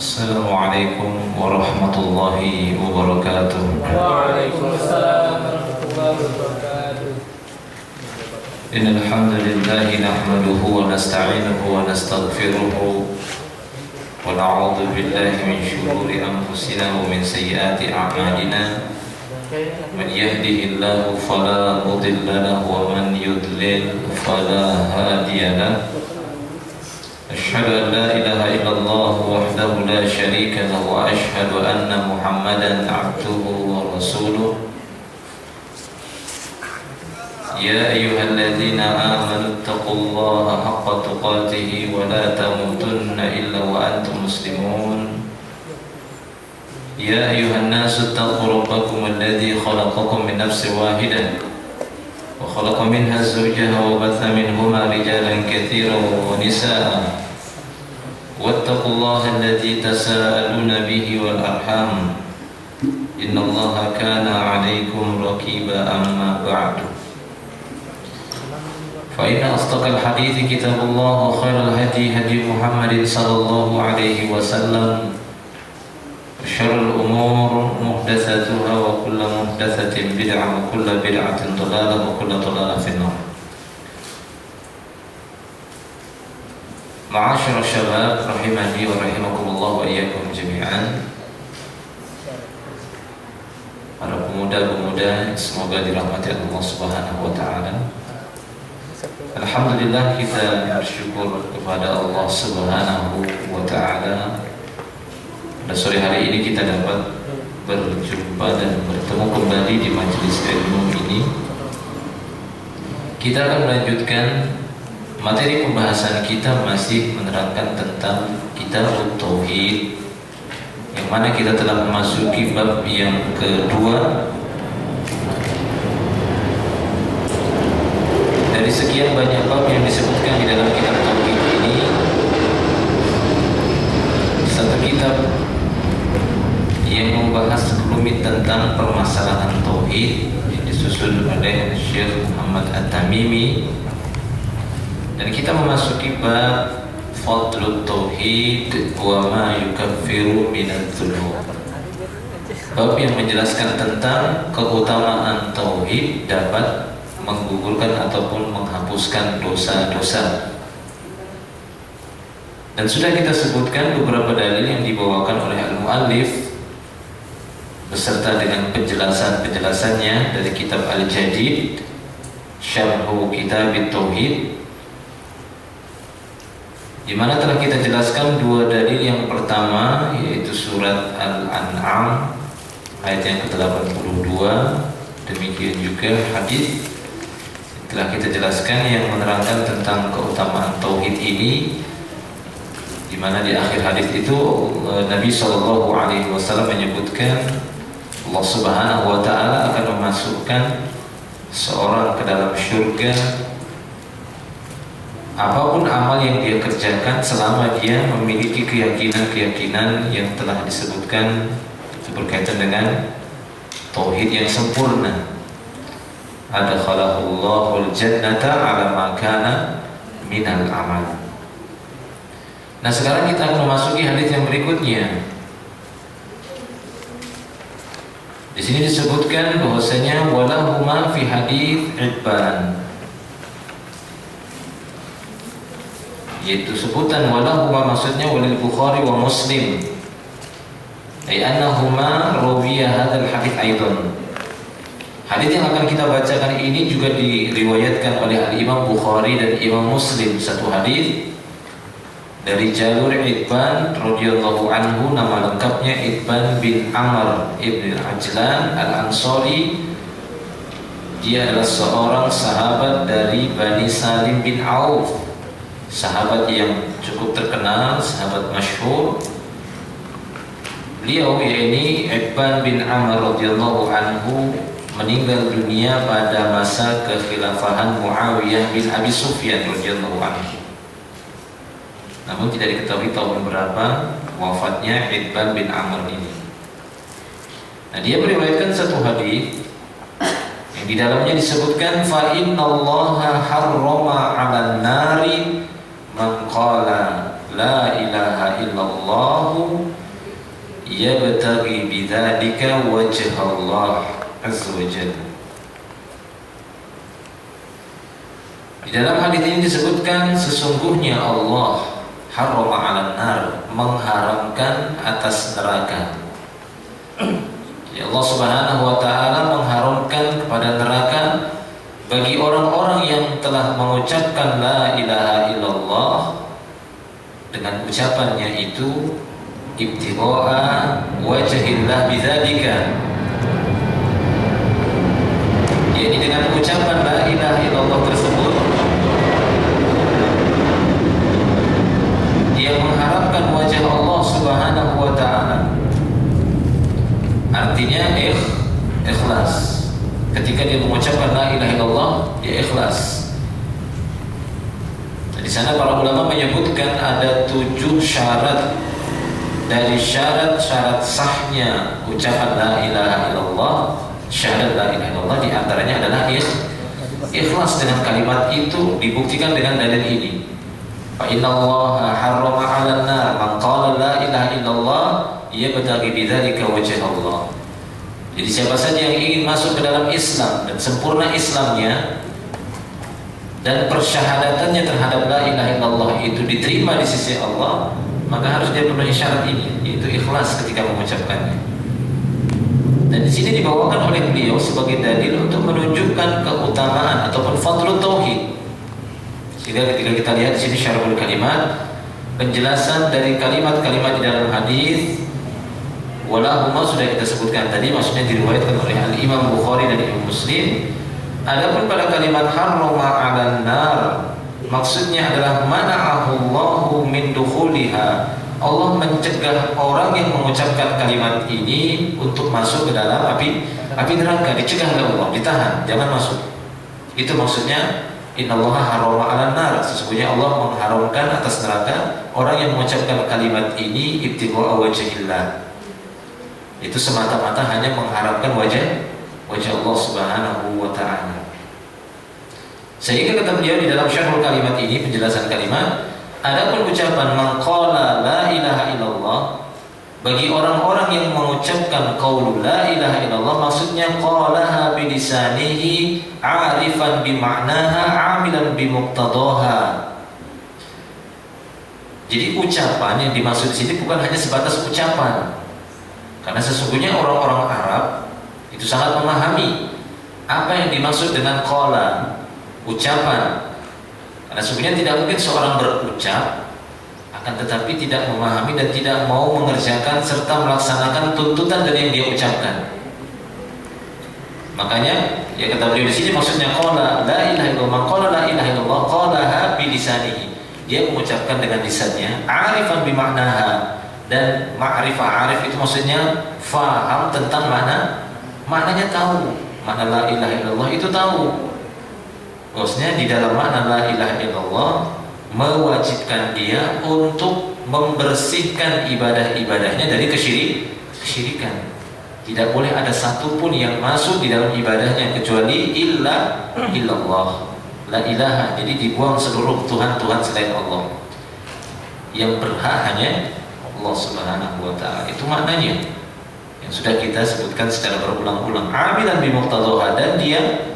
Assalamualaikum warahmatullahi wabarakatuh. Waalaikumsalam warahmatullahi wabarakatuh. Innal hamdalillah nahmaduhu wa nasta'inuhu wa nastaghfiruhu wa na'udzu billahi min shururi anfusina wa min sayyiati a'malina. Man yahdihillahu fala mudilla lahu wa man yudlil fala hadiya lahu. أشهد أن لا إله إلا الله وحده لا شريك له وأشهد أن محمدا عبده ورسوله يا أيها الذين آمنوا اتقوا الله حق تقاته ولا تموتن إلا وأنتم مسلمون يا أيها الناس اتقوا ربكم الذي خلقكم من نفس واحدة وخلق منها زوجها وبث منهما رجالا كثيرا ونساء واتقوا الله الذي تساءلون به والأرحام إن الله كان عليكم رقيبا أما بعد فإن أصدق الحديث كتاب الله وخير الهدي هدي محمد صلى الله عليه وسلم وشر الأمور محدثاتها وكل محدثة بدعة وكل بدعة ضلالة وكل ضلالة في النار. Ma'asyar syabab rahimani wa rahimakumullah wa iyyakum jami'an. Para pemuda-pemuda semoga dirahmati Allah Subhanahu wa taala. Alhamdulillah kita bersyukur kepada Allah Subhanahu wa taala. Pada sore hari ini kita dapat berjumpa dan bertemu kembali di majelis ilmu ini. Kita akan melanjutkan materi pembahasan kita, masih menerangkan tentang kitab Tauhid, yang mana kita telah memasuki bab yang kedua dari sekian banyak bab yang disebutkan di dalam kitab Tauhid ini. Satu kitab yang membahas rumit tentang permasalahan Tauhid yang disusun oleh Syekh Muhammad At-Tamimi. Dan kita memasuki bab Fadlut Tauhid wa ma yukaffiru minadz dzunub. Bab yang menjelaskan tentang keutamaan tauhid dapat menggugurkan ataupun menghapuskan dosa-dosa. Dan sudah kita sebutkan beberapa dalil yang dibawakan oleh al-muallif beserta dengan penjelasan-penjelasannya dari kitab Al-Jadid Syarhu Kitab Tauhid, di mana telah kita jelaskan dua dalil. Yang pertama yaitu surat Al-An'am ayat yang ke-82, demikian juga hadis telah kita jelaskan yang menerangkan tentang keutamaan tauhid ini, di mana di akhir hadis itu Nabi SAW menyebutkan Allah Subhanahu wa taala akan memasukkan seorang ke dalam syurga apapun amal yang dia kerjakan selama dia memiliki keyakinan-keyakinan yang telah disebutkan berkaitan dengan tauhid yang sempurna. Adkhalahullahu al-jannata ala ma kana minal amal. Nah, sekarang kita akan memasuki hadis yang berikutnya. Di sini disebutkan bahwasanya walahuma fi hadis Ibban, yaitu sebutan walahuma maksudnya walil Bukhari wa Muslim, ay annahuma rawiya hadzal hadits aidan. Hadis yang akan kita bacakan ini juga diriwayatkan oleh Imam Bukhari dan Imam Muslim. Satu hadis dari jalur Ibban radhiyallahu anhu, nama lengkapnya Ibban bin Amr ibn Ajlan al-Ansari. Dia adalah seorang sahabat dari Bani Salim bin Auf, sahabat yang cukup terkenal, sahabat masyhur. Beliau yakni Ibban bin Amr radhiyallahu anhu meninggal dunia pada masa kekhilafahan Muawiyah bin Abi Sufyan radhiyallahu anhu. Namun tidak diketahui tahun berapa wafatnya Ibban bin Amr ini. Nah, dia meriwayatkan satu hadis yang di dalamnya disebutkan fa innallaha harrama 'alan nari man qala la ilaha illallah yabtaghi bidzalika wajha Allah azza wa jalla. Di dalam hadis ini disebutkan sesungguhnya Allah harrama 'alan nar, mengharamkan atas neraka. Ya, Allah Subhanahu wa taala mengharamkan kepada neraka bagi orang-orang yang telah mengucapkan la ilaha illallah dengan ucapannya itu ibtigha'a wajhillah bidzalika. Jadi dengan ucapan la ilaha illallah tersebut dia mengharapkan wajah Allah Subhanahu wa taala. Artinya ikhlas. Ketika dia mengucapkan la ilaha illallah, dia ikhlas. Di sana para ulama menyebutkan ada 7 syarat dari syarat-syarat sahnya ucapan la ilaha illallah. Syahadat la ilaha illallah di antaranya adalah ikhlas dengan kalimat itu, dibuktikan dengan dalil ini. Fa innallaha harrama 'alan nar man qala la ilaha illallah yabtaghi bidzalika wajha Allah. Jadi siapa saja yang ingin masuk ke dalam Islam dan sempurna Islamnya dan persyahadatannya terhadap la ilaha illallah itu diterima di sisi Allah, maka harus dia penuhi syarat ini, yaitu ikhlas ketika mengucapkannya. Dan di sini dibawakan oleh beliau sebagai dalil untuk menunjukkan keutamaan ataupun fadlul tauhid. Sehingga ketika kita lihat di sini syarhul kalimat, penjelasan dari kalimat-kalimat di dalam hadis walahuma sudah kita sebutkan tadi, maksudnya diriwayatkan oleh Al-Imam Bukhari dan Imam Muslim. Adapun pada kalimat harrama 'alan nar, maksudnya adalah mana'ahu Allahu min dukhuliha. Allah mencegah orang yang mengucapkan kalimat ini untuk masuk ke dalam api neraka, dicegah oleh Allah, ditahan, jangan masuk. Itu maksudnya innallaha harrama 'alan nar, sesungguhnya Allah mengharamkan atas neraka orang yang mengucapkan kalimat ini ibtigha'a wajhillah. Itu semata-mata hanya mengharapkan wajah Allah Subhanahu wa taala. Sehingga kata beliau di dalam syarhul kalimat ini, penjelasan kalimat, adapun ucapan man qala la ilaha illallah, bagi orang-orang yang mengucapkan qaul la ilaha illallah, maksudnya qalaha bi lisanihi 'arifan bi ma'naha 'amilan bi muqtadaha. Jadi ucapan yang dimaksud di sini bukan hanya sebatas ucapan. Karena sesungguhnya orang-orang Arab itu sangat memahami apa yang dimaksud dengan qala, ucapan. Karena sesungguhnya tidak mungkin seorang berucap akan tetapi tidak memahami dan tidak mau mengerjakan serta melaksanakan tuntutan dari yang dia ucapkan. Makanya ya kata beliau di sini maksudnya qala la ilaha illallah, qala la ilaha illallah qalaha bi lisanihi. Dia mengucapkan dengan lisannya, 'arifan bi ma'naha. Dan ma'rifah, arif itu maksudnya faham tentang maknanya, tahu makna la ilaha illallah itu tahu. Maksudnya di dalam makna la ilaha illallah mewajibkan dia untuk membersihkan ibadah-ibadahnya dari kesyirikan. Tidak boleh ada satupun yang masuk di dalam ibadahnya kecuali illallah, la ilaha. Jadi dibuang seluruh Tuhan-Tuhan selain Allah. Yang berhak hanya Allah Subhanahu wa taala. Itu maknanya yang sudah kita sebutkan secara berulang-ulang. Amilan bi muqtadhaha, dan dia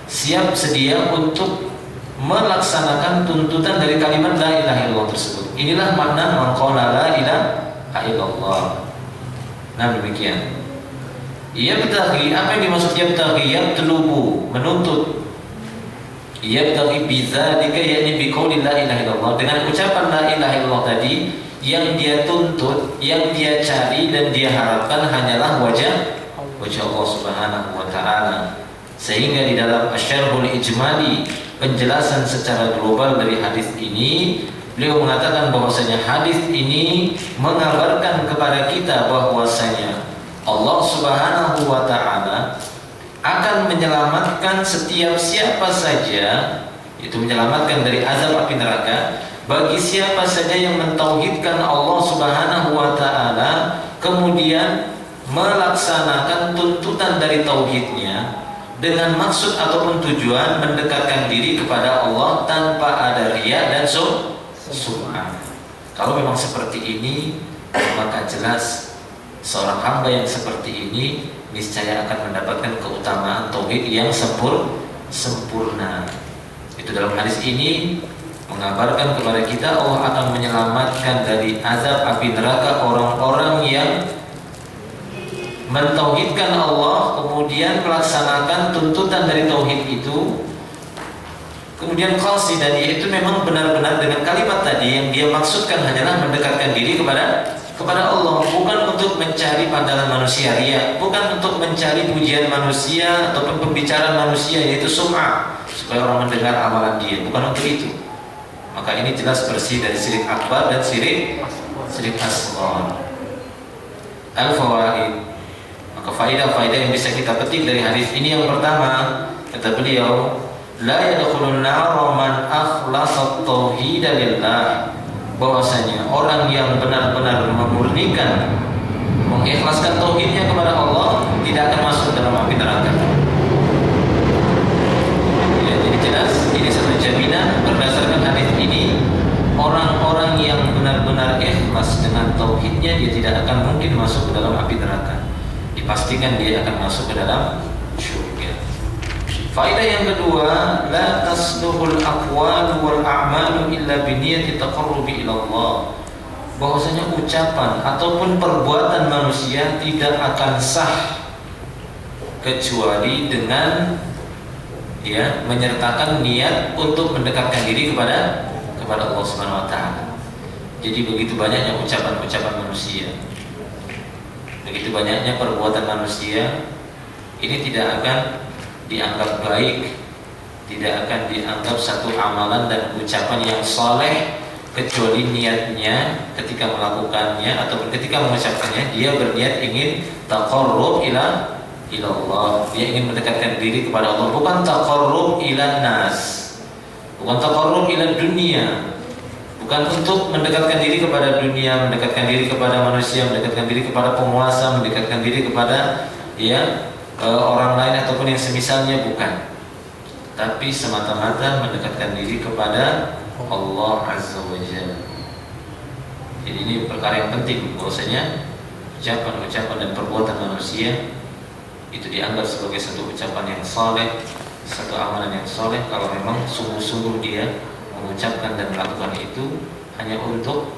siap sedia untuk melaksanakan tuntutan dari kalimat la ilaha illallah tersebut. Inilah makna man qala la ilaha illallah. Nah, demikian. Yabtaghi, apa yang dimaksud yabtaghi? Yatlubu, menuntut. Yabtaghi bidzalika, yakni bi qouli la ilaha illallah, dengan ucapan la ilaha illallah tadi. Yang dia tuntut, yang dia cari dan dia harapkan hanyalah wajah Allah Subhanahu wa taala. Sehingga di dalam Asy-Syarhul Ijmali, penjelasan secara global dari hadis ini, beliau mengatakan bahwasanya hadis ini mengabarkan kepada kita bahwasanya Allah Subhanahu wa taala akan menyelamatkan setiap siapa saja, itu menyelamatkan dari azab api neraka, bagi siapa saja yang mentauhidkan Allah Subhanahu wa taala, kemudian melaksanakan tuntutan dari tauhidnya dengan maksud ataupun tujuan mendekatkan diri kepada Allah tanpa ada riya dan sum'ah. Kalau memang seperti ini, maka jelas seorang hamba yang seperti ini niscaya akan mendapatkan keutamaan tauhid yang sempurna. Itu dalam hadis ini mengabarkan kepada kita Allah akan menyelamatkan dari azab api neraka orang-orang yang mentauhidkan Allah, kemudian melaksanakan tuntutan dari tauhid itu, kemudian qalsi, dan itu memang benar-benar dengan kalimat tadi yang dia maksudkan hanyalah mendekatkan diri kepada Allah, bukan untuk mencari pandangan manusia ria, bukan untuk mencari pujian manusia ataupun pembicaraan manusia, yaitu sum'ah, supaya orang mendengar amalan dia, bukan untuk itu. Maka ini jelas bersih dari syirik akbar dan syirik asghar. Al-fawaid, maka faidah-faidah yang bisa kita petik dari hadis ini, yang pertama kata beliau, la yadkhulun nara man akhlasa tauhid lillah, bahwasanya orang yang benar-benar memurnikan, mengikhlaskan tauhidnya kepada Allah tidak akan masuk dalam api neraka. Ya, jadi jelas ini satu jaminan berdasarkan hadis ini, orang-orang yang benar-benar ikhlas dengan tauhidnya dia tidak akan mungkin masuk ke dalam api neraka. Dipastikan dia akan masuk ke dalam syurga. Faedah yang kedua, la tasluhul aqwal wal a'malu illa biniyati taqarrubi ila Allah. Bahwasanya ucapan ataupun perbuatan manusia tidak akan sah kecuali dengan menyertakan niat untuk mendekatkan diri kepada Allah Subhanahu wa taala. Jadi begitu banyaknya ucapan-ucapan manusia, begitu banyaknya perbuatan manusia, ini tidak akan dianggap baik, tidak akan dianggap satu amalan dan ucapan yang saleh kecuali niatnya ketika melakukannya ataupun ketika mengucapkannya dia berniat ingin taqarrub ila Allah, dia ingin mendekatkan diri kepada Allah, bukan taqarrub ila nas, bukan taqarrub ila dunia, bukan untuk mendekatkan diri kepada dunia, mendekatkan diri kepada manusia, mendekatkan diri kepada penguasa, mendekatkan diri kepada orang lain ataupun yang semisalnya, bukan, tapi semata-mata mendekatkan diri kepada Allah Azza wa Jalla. Jadi ini perkara yang penting, bahwasanya ucapan-ucapan dan perbuatan manusia itu dianggap sebagai satu ucapan yang saleh, satu amalan yang saleh kalau memang sungguh-sungguh dia mengucapkan dan melakukan itu hanya untuk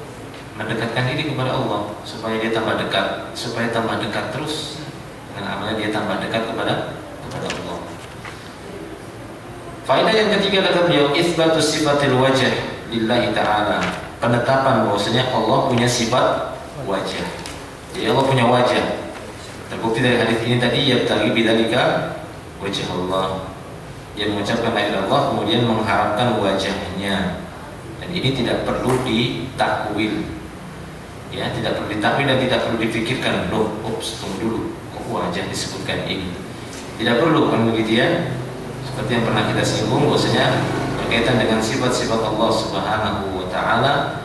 mendekatkan diri kepada Allah, supaya dia tambah dekat terus dengan amalan, dia tambah dekat kepada Allah. Faedah yang ketiga kata beliau, itsbatu sifatil wajh lillahi ta'ala, penetapan bahwasanya Allah punya sifat wajah. Jadi Allah punya wajah. Terbukti dari hadis ini tadi, yabtaghi bidzalika wajh Allah. Dia mengucapkan la ilaha illallah kemudian mengharapkan wajahnya. Dan ini tidak perlu ditakwil. Ya, tidak perlu ditakwil dan tidak perlu dipikirkan, loh, tunggu dulu, kok wajah disebutkan ini. Tidak perlu, kan begitu ya. Seperti yang pernah kita singgung, bahwasanya berkaitan dengan sifat-sifat Allah Subhanahu wa taala,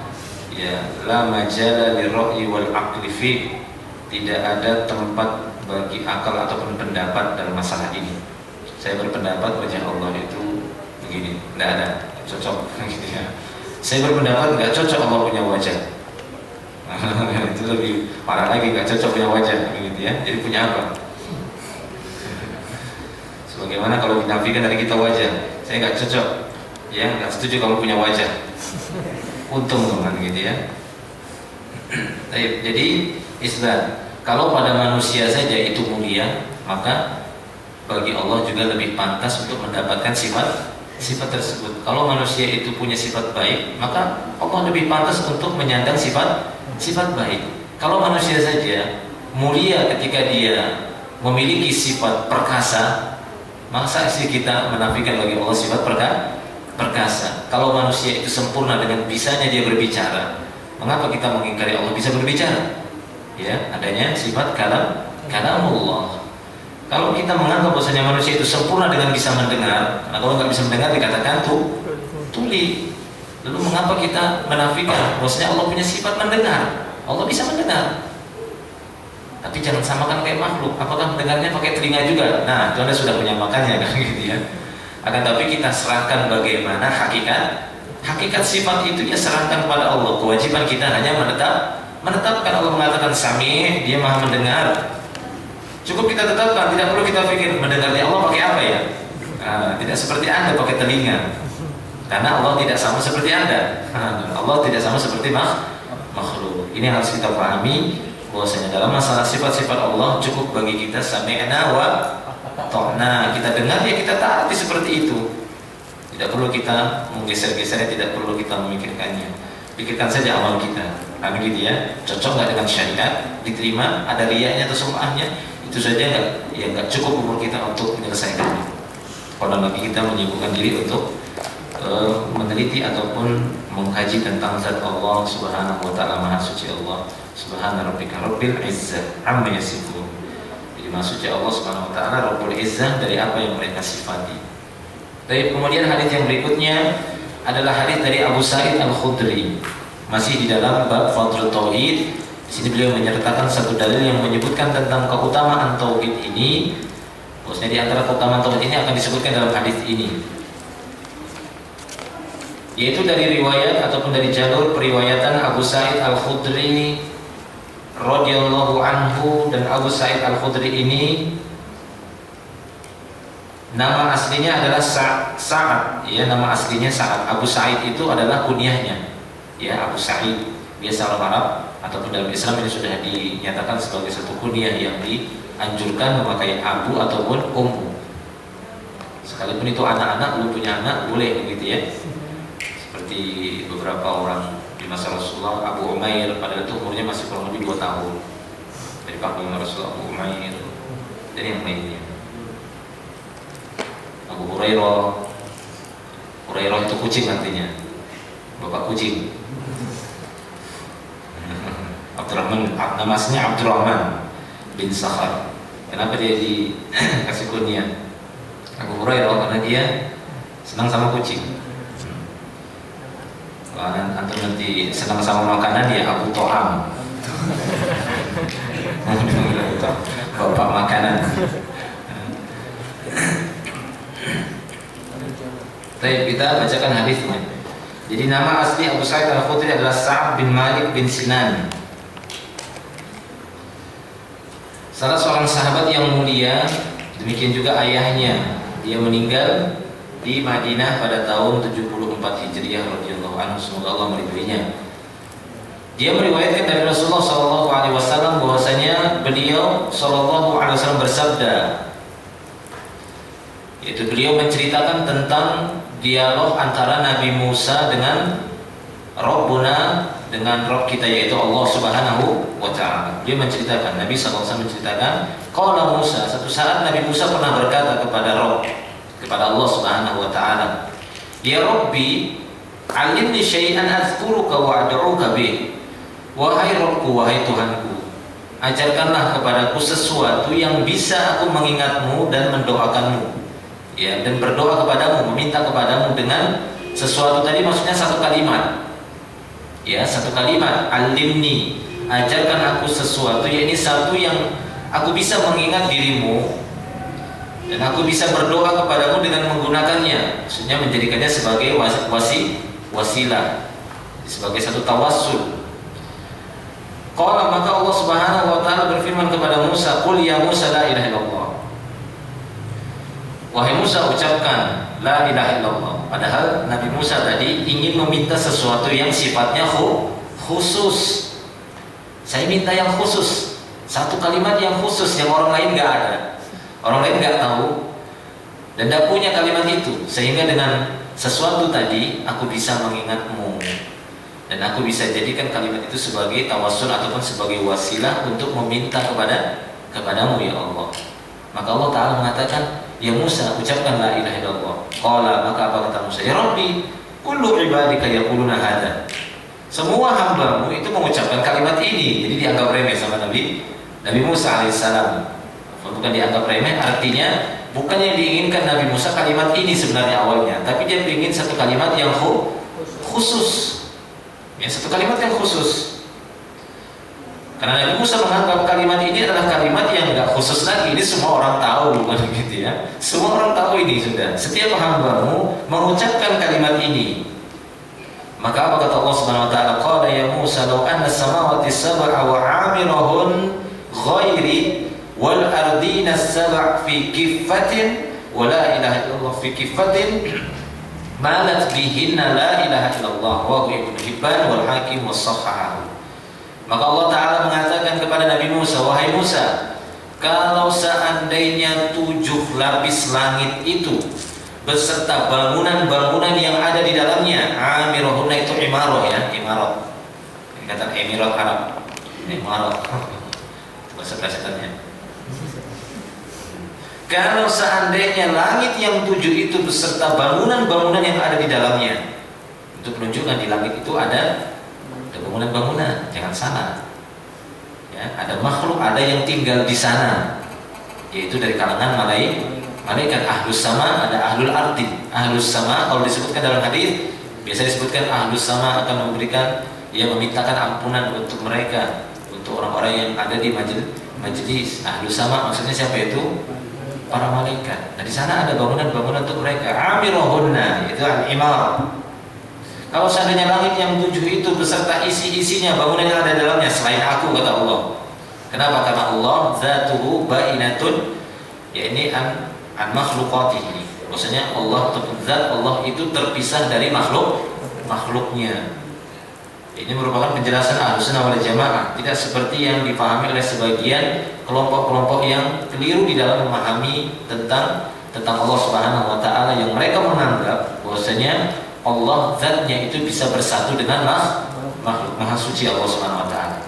ya, la majala lirra'yi wal aqli fi, tidak ada tempat bagi akal ataupun pendapat dalam masalah ini. Saya berpendapat wajah Allah itu begini, tidak ada cocok gitu ya. Saya berpendapat nggak cocok Allah punya wajah. Itu lebih parah lagi, nggak cocok punya wajah begitu ya. Jadi punya apa? Sebagaimana kalau dinafikan dari kita wajah, saya nggak cocok, ya nggak setuju kalau punya wajah. Untung teman gitu ya. Jadi Islam, kalau pada manusia saja itu mulia, maka bagi Allah juga lebih pantas untuk mendapatkan sifat tersebut. Kalau manusia itu punya sifat baik, maka Allah lebih pantas untuk menyandang sifat baik. Kalau manusia saja mulia ketika dia memiliki sifat perkasa, masa sih kita menafikan bagi Allah sifat perkasa? Kalau manusia itu sempurna dengan bisanya dia berbicara, mengapa kita mengingkari Allah bisa berbicara? Ya, adanya sifat kalamullah. Kalau kita menganggap bahwasanya manusia itu sempurna dengan bisa mendengar, nah kalau nggak bisa mendengar dikatakan tuli. Lalu mengapa kita menafikan bahwasanya Allah punya sifat mendengar? Allah bisa mendengar. Tapi jangan samakan kayak makhluk. Apakah mendengarnya pakai telinga juga? Nah, itu Anda sudah menyamakannya kan gitu ya. Akan tapi kita serahkan bagaimana hakikat Hakikat sifat itu ya serahkan kepada Allah. Kewajiban kita hanya menetapkan. Allah mengatakan Sami', dia Maha mendengar. Cukup kita tetapkan, tidak perlu kita pikir mendengarnya Allah pakai apa ya. Tidak seperti Anda pakai telinga, karena Allah tidak sama seperti Anda. Allah tidak sama seperti makhluk. Ini harus kita pahami bahwasanya dalam masalah sifat-sifat Allah cukup bagi kita sami'na wa ta'na. Kita dengar ya kita taati seperti itu. Tidak perlu kita menggeser-gesernya, tidak perlu kita memikirkannya. Pikirkan saja amal kita. Gitu ya. Cocok nggak dengan syariat? Diterima? Ada riyanya atau sum'ahnya? Itu saja nggak cukup umur kita untuk menyelesaikannya. Kalau lagi kita menyibukkan diri untuk meneliti ataupun mengkaji tentang zat Allah Subhanahu wa taala, Maha suci Allah. Subhana rabbika rabbil izzah amma yasifun. Jadi Maha suci Allah Subhanahu wa taala Rabbul Izzah dari apa yang mereka sifati. Dari kemudian hadis yang berikutnya adalah hadis dari Abu Sa'id Al-Khudri. Masih di dalam bab Fadlul Tauhid. Di sini beliau menyertakan satu dalil yang menyebutkan tentang keutamaan tauhid ini. Maksudnya di antara keutamaan tauhid ini akan disebutkan dalam hadis ini, yaitu dari riwayat ataupun dari jalur periwayatan Abu Sa'id Al-Khudri radhiyallahu anhu. Dan Abu Sa'id Al-Khudri ini nama aslinya adalah Sa'ad. Ya, nama aslinya Sa'ad. Abu Sa'id itu adalah kunyahnya. Ya, Abu Sa'id. Biasa orang Arab ataupun dalam Islam ini sudah dinyatakan sebagai satu kunyah yang dianjurkan memakai abu ataupun ummu. Sekalipun itu anak-anak, belum punya anak boleh begitu ya. Seperti beberapa orang di masa Rasulullah, Abu Umair padahal itu umurnya masih kurang lebih 2 tahun. Dari panggil Rasulullah Abu Umair dan yang lainnya. Abu Hurairah itu kucing artinya, bapak kucing. Abdurrahman, nama aslinya Abdurrahman bin Sakhar. Kenapa dia dikasih kunyah Abu Hurairah? Karena dia senang sama kucing. Kalau antum nanti senang sama makanan ya Abu To'am. Bapak makanan. Baik, kita bacakan hadisnya. Jadi nama asli Abu Sa'id Al-Khudri adalah Sa'ad bin Malik bin Sinan, salah seorang sahabat yang mulia. Demikian juga ayahnya. Dia meninggal di Madinah pada tahun 74 Hijriah radhiyallahu anhu, semoga Allah meridhoinya. Dia meriwayatkan dari Rasulullah SAW bahwasanya beliau SAW bersabda, yaitu beliau menceritakan tentang dialog antara Nabi Musa dengan Rabbuna, dengan Rabb kita yaitu Allah Subhanahu wa taala. Dia menceritakan, Nabi SAW menceritakan, qala Musa, satu saat Nabi Musa pernah berkata kepada Rabb, kepada Allah Subhanahu wa taala, ya Rabbi, alimni syai'an azkuruka wa ad'uka bih. Wahai Rabbku, wahai Tuhanku, ajarkanlah kepadaku sesuatu yang bisa aku mengingatmu dan mendoakanmu. Ya, dan berdoa kepadamu, meminta kepadamu dengan sesuatu tadi, maksudnya satu kalimat. Ya, satu kalimat, alimni, ajarkan aku sesuatu, yakni satu yang aku bisa mengingat dirimu dan aku bisa berdoa kepadamu dengan menggunakannya. Maksudnya menjadikannya sebagai wasilah, sebagai satu tawassul. Qala, maka Allah Subhanahu wa taala berfirman kepada Musa, qul ya Musa la ilaha illallah. Wahai Musa, ucapkan la ilaha illallah. Padahal Nabi Musa tadi ingin meminta sesuatu yang sifatnya khusus. Saya minta yang khusus, satu kalimat yang khusus yang orang lain nggak ada, orang lain nggak tahu dan tidak punya kalimat itu. Sehingga dengan sesuatu tadi aku bisa mengingatmu dan aku bisa jadikan kalimat itu sebagai tawassul ataupun sebagai wasilah untuk meminta kepadamu ya Allah. Maka Allah Ta'ala mengatakan, ya Musa, ucapkan la ilaha illallah. Qala, maka apa kata Musa? Ya Rabbi, kullu ibadika yaquluna hadza. Semua hambamu itu mengucapkan kalimat ini. Jadi dianggap remeh sama Nabi Musa alaihissalam. Bukan dianggap remeh, artinya bukan yang diinginkan Nabi Musa kalimat ini sebenarnya awalnya, tapi dia ingin satu kalimat yang khusus. Ya, satu kalimat yang khusus. Karena Nabi Musa menganggap kalimat ini adalah kalimat yang enggak khusus lagi. Ini semua orang tahu, bukan gitu ya. Semua orang tahu ini sudah. Setiap hambamu mengucapkan kalimat ini. Maka apa kata Allah Subhanahu wa taala? Qala ya Musa law anna samawati sab'a wa 'amirahun ghairi wal ardina sab'a fi kiffatin wa la ilaha illallah fi kiffatin malat bihinna la ilaha illallah wa Ibnu Hibban wal Hakim was-Sahhahu. Maka Allah Ta'ala mengatakan kepada Nabi Musa, wahai Musa, kalau seandainya 7 lapis langit itu beserta bangunan-bangunan yang ada di dalamnya, amirahunna itu imarah ya, imarah. Ini kata Emirat Arab, imarah. Bahasa plesetannya. Kalau seandainya langit yang 7 itu beserta bangunan-bangunan yang ada di dalamnya, untuk menunjukkan di langit itu ada bangunan-bangunan, jangan salah. Ya, ada makhluk, ada yang tinggal di sana, yaitu dari kalangan malaikat ahlus sama, ada ahlul ardi. Ahlus sama kalau disebutkan dalam hadis biasa disebutkan ahlus sama akan memberikan, memintakan ampunan untuk mereka, untuk orang-orang yang ada di majelis. Ahlus sama maksudnya siapa itu? Para malaikat. Nah di sana ada bangunan-bangunan untuk mereka. Amirahunna itu al-imar. Kalau seandainya langit yang 7 itu beserta isi-isinya, bangunan yang ada dalamnya selain aku, kata Allah. Kenapa? Karena Allah zatuhu bainatun, ya ini an makhluqatihi. Maksudnya Allah zat Allah itu terpisah dari makhluknya. Ini merupakan penjelasan Ahlussunnah wal Jamaah, tidak seperti yang dipahami oleh sebagian kelompok-kelompok yang keliru di dalam memahami tentang Allah Subhanahu wa taala, yang mereka menganggap bahwasanya Allah zatnya itu bisa bersatu dengan makhluk. Maha suci Allah Subhanahu wa taala.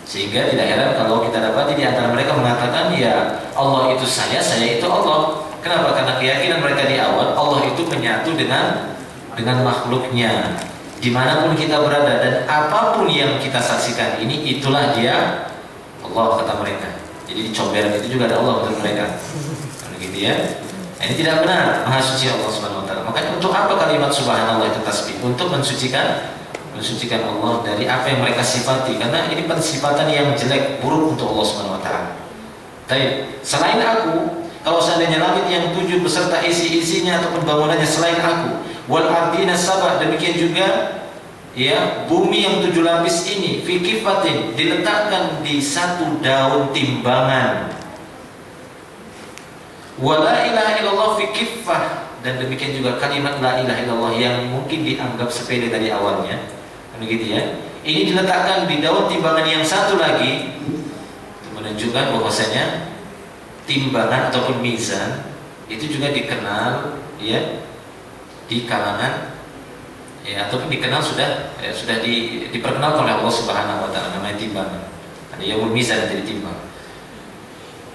Sehingga tidak heran kalau kita dapati di antara mereka mengatakan ya Allah itu saya itu Allah. Kenapa? Karena keyakinan mereka di awal Allah itu menyatu dengan makhluknya. Dimanapun kita berada dan apapun yang kita saksikan ini, itulah dia Allah, kata mereka. Jadi di comberan itu juga ada Allah menurut mereka. Begitu ya. Ini tidak benar. Maha suci Allah Subhanahu wa taala. Makanya untuk apa kalimat subhanallah itu tasbih? Untuk mensucikan Allah dari apa yang mereka sifati, karena ini pensifatan yang jelek, buruk untuk Allah Subhanahu wa taala. Baik, selain aku, kalau seandainya langit yang 7 beserta isi-isinya ataupun bangunannya selain aku, wal ardina sab'a, demikian juga ya bumi yang 7 lapis ini, fi kifatin, diletakkan di satu daun timbangan. Wa la ilaha illallah fi kiffah, dan demikian juga kalimat la ilaha illallah yang mungkin dianggap sepele dari awalnya. Begitu ya. Ini diletakkan di daun timbangan yang satu lagi, menunjukkan bahwasanya timbangan ataupun mizan itu juga dikenal ya di kalangan ya, ataupun dikenal sudah diperkenalkan oleh Allah Subhanahu wa taala, namanya timbangan. Ada yaumul mizan, jadi timbang.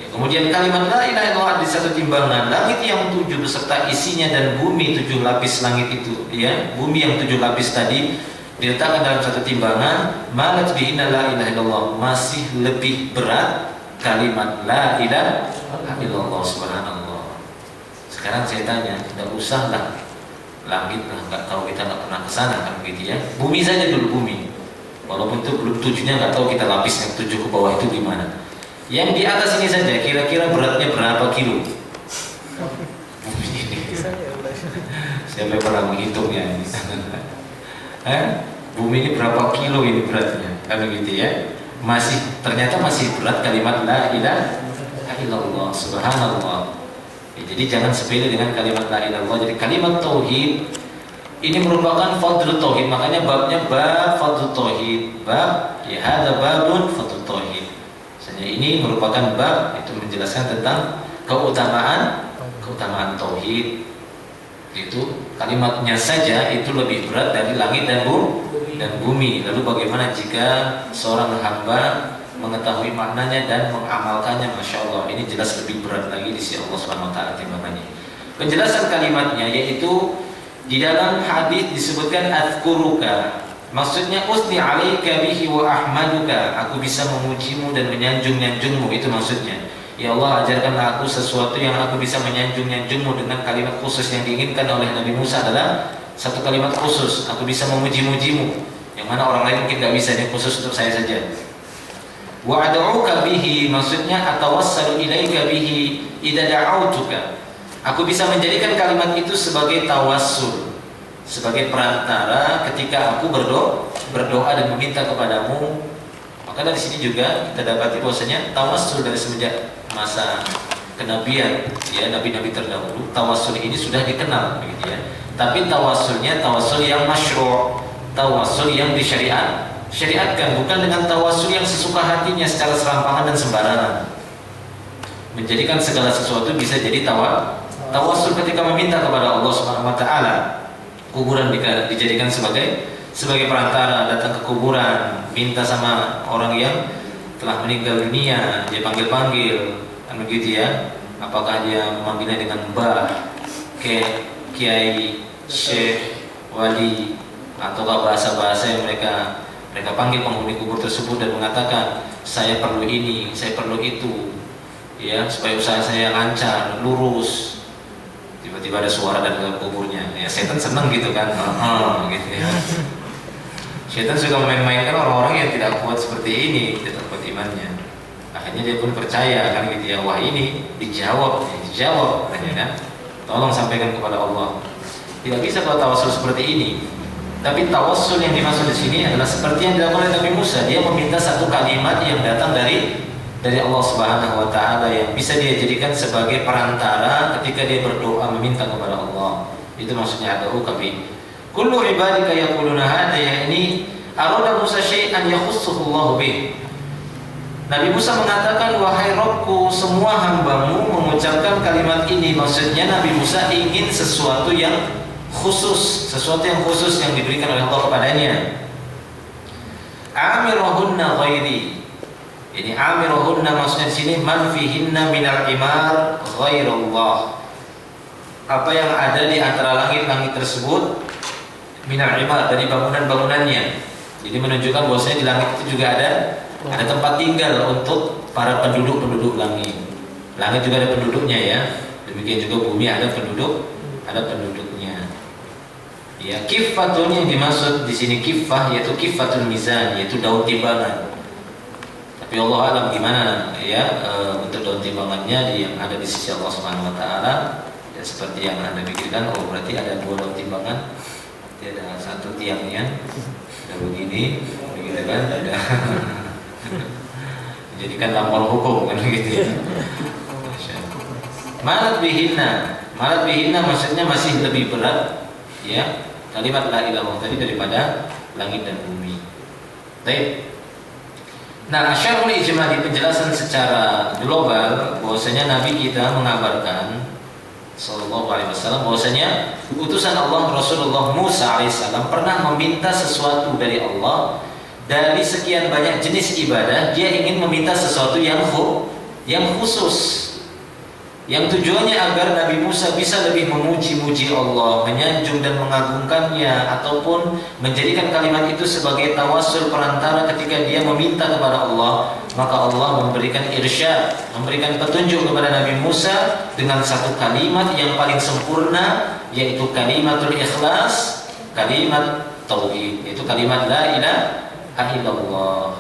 Kemudian kalimat la ilaha illallah di satu timbangan, langit yang 7 beserta isinya dan bumi 7 lapis langit itu ya, bumi yang 7 lapis tadi diletakkan dalam satu timbangan, malat bihinna la ilaha illallah, masih lebih berat kalimat la ilaha illallah. Subhanallah. Sekarang saya tanya, tidak usahlah langit lah, kalau kita nggak pernah kesana kan begitu ya, bumi saja dulu, bumi walaupun itu belum 7-nya, nggak tahu kita lapis yang 7 ke bawah itu gimana. Yang di atas ini saja kira-kira beratnya berapa kilo? Bumi ini. Siapa pernah menghitungnya ini? Bumi ini berapa kilo ini beratnya? Kalau gitu ya, ternyata masih berat kalimat la ilaha illallah. Subhanallah. Jadi jangan sepele dengan kalimat la ilaha illallah. Jadi kalimat tauhid ini merupakan fadlul tauhid. Makanya babnya bab fadlul tauhid. Bab ya hada babun fadlul tauhid. Ini merupakan bab itu menjelaskan tentang keutamaan tauhid. Itu kalimatnya saja itu lebih berat dari langit dan bumi. Lalu bagaimana jika seorang hamba mengetahui maknanya dan mengamalkannya? Masya Allah, ini jelas lebih berat lagi di sisi Allah Subhanahu wa taala timbangannya. Penjelasan kalimatnya yaitu di dalam hadis disebutkan azkuruka, maksudnya usni alaika bihi wa ahmaduka, aku bisa memujimu dan menyanjung-nyanjungmu, itu maksudnya. Ya Allah, ajarkanlah aku sesuatu yang aku bisa menyanjung-nyanjungmu dengan kalimat khusus. Yang diinginkan oleh Nabi Musa adalah satu kalimat khusus, aku bisa memuji-mujimu, yang mana orang lain mungkin gak bisa, ini khusus untuk saya saja. Wa ad'uka bihi, maksudnya atawassalu ilaika bihi idza da'autuka, aku bisa menjadikan kalimat itu sebagai tawassul, sebagai perantara ketika aku berdoa dan meminta kepadamu. Maka dari sini juga kita dapati bahwasanya tawassul dari semenjak masa kenabian, ya, nabi-nabi terdahulu, tawassul ini sudah dikenal, begitu ya. Tapi tawassulnya tawassul yang masyru', tawassul yang syariatkan, bukan dengan tawassul yang sesuka hatinya secara serampangan dan sembarangan. Menjadikan segala sesuatu bisa jadi tawassul ketika meminta kepada Allah Subhanahu wa taala. Kuburan dijadikan sebagai perantara, datang ke kuburan, minta sama orang yang telah meninggal dunia, dia panggil-panggil, kan begitu ya. Apakah dia memanggilnya dengan mbah, kiai, syekh, wali, ataukah bahasa-bahasa yang mereka panggil penghuni kubur tersebut dan mengatakan, saya perlu ini, saya perlu itu, ya, supaya usaha saya lancar, lurus. Tiba-tiba ada suara dari dalam kuburnya, ya, setan senang gitu kan, gitu ya. Setan suka memain-mainkan orang-orang yang tidak kuat seperti ini, tidak kuat imannya. Akhirnya dia pun percaya, kan gitu ya. Wah, ini dijawab, katanya kan. Tolong sampaikan kepada Allah. Tidak bisa kalau tawassul seperti ini. Tapi tawassul yang dimaksud di sini adalah seperti yang dilakukan oleh Nabi Musa. Dia meminta satu kalimat yang datang dari Allah Subhanahu wa taala yang bisa dia jadikan sebagai perantara ketika dia berdoa meminta kepada Allah. Itu maksudnya ad'u kabi. Kullu ibadika yaquluna hadza, yakni arada Musa syai'an yakhussuhu Allah bih. Nabi Musa mengatakan, wahai Rabbku, semua hambamu mengucapkan kalimat ini. Maksudnya Nabi Musa ingin sesuatu yang khusus, yang diberikan oleh Allah kepadanya. Amirahunna ghairi. Ini amirahunna maksudnya di sini man fihinna minal imar ghairullah. Apa yang ada di antara langit-langit tersebut minal imar, dari bangunan-bangunannya. Jadi menunjukkan bahwasanya di langit itu juga ada tempat tinggal untuk para penduduk langit. Langit juga ada penduduknya, ya. Demikian juga bumi ada penduduknya. Ya, kiffatun yang dimaksud di sini kiffah yaitu kiffatul mizan, yaitu daun timbangan. Tapi Allah alam gimana ya untuk daun timbangannya yang ada di sisi Allah Subhanahu wa taala. Ya, seperti yang Anda pikirkan, oh berarti ada dua daun timbangan. Ada satu tiangnya, ada begini, begitu kan, ada menjadikan lampau hukum kan gitu ya. Malat bihinna maksudnya masih lebih berat, ya, kalimat la ilaha illallah tadi daripada langit dan bumi. Baik. Nah, asyarul ijmali, penjelasan secara global bahwasanya Nabi kita mengabarkan sallallahu alaihi wasallam bahwasanya utusan Allah Rasulullah Musa alaihissalam pernah meminta sesuatu dari Allah. Dari sekian banyak jenis ibadah, dia ingin meminta sesuatu yang khusus, yang tujuannya agar Nabi Musa bisa lebih memuji-muji Allah, menyanjung dan mengagungkannya, ataupun menjadikan kalimat itu sebagai tawassul perantara ketika dia meminta kepada Allah. Maka Allah memberikan irsyad, memberikan petunjuk kepada Nabi Musa dengan satu kalimat yang paling sempurna, yaitu kalimatul ikhlas, kalimat tauhid, yaitu kalimat la ilaha illallah.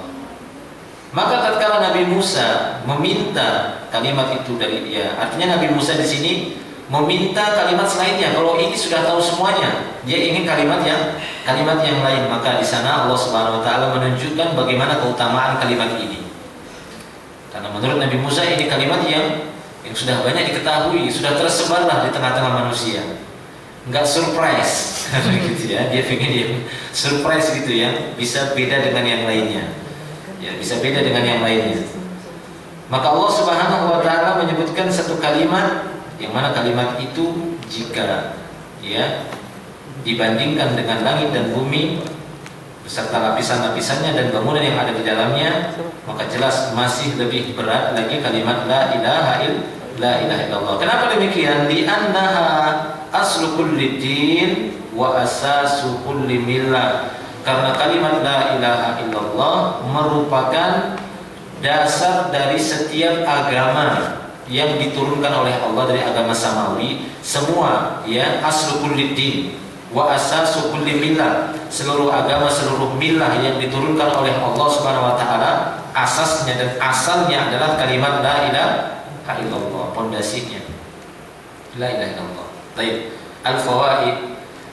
Maka tatkala Nabi Musa meminta kalimat itu dari dia, artinya Nabi Musa di sini meminta kalimat selainnya. Kalau ini sudah tahu semuanya, dia ingin kalimat yang lain. Maka di sana Allah Subhanahu wa taala menunjukkan bagaimana keutamaan kalimat ini. Karena menurut Nabi Musa ini kalimat yang sudah banyak diketahui, sudah tersebarlah di tengah-tengah manusia. Enggak surprise gitu ya. Dia ingin dia surprise gitu ya, bisa beda dengan yang lainnya. Ya, bisa beda dengan yang lainnya. Maka Allah Subhanahu wa taala menyebutkan satu kalimat yang mana kalimat itu jika ya dibandingkan dengan langit dan bumi beserta lapisan-lapisannya dan bangunan yang ada di dalamnya, maka jelas masih lebih berat lagi kalimat la ilaha illallah. Kenapa demikian? Li'annaha aslu kulli din wa asasu kulli millah. Karena kalimat la ilaha illallah merupakan dasar dari setiap agama yang diturunkan oleh Allah, dari agama samawi semua, ya, aslu kulli din wa asasu kulli millah. Seluruh agama, seluruh millah yang diturunkan oleh Allah Subhanahu wa taala, asasnya dan asalnya adalah kalimat la ilaha illallah, pondasinya la ilaha illallah. Baik, al-fawaid.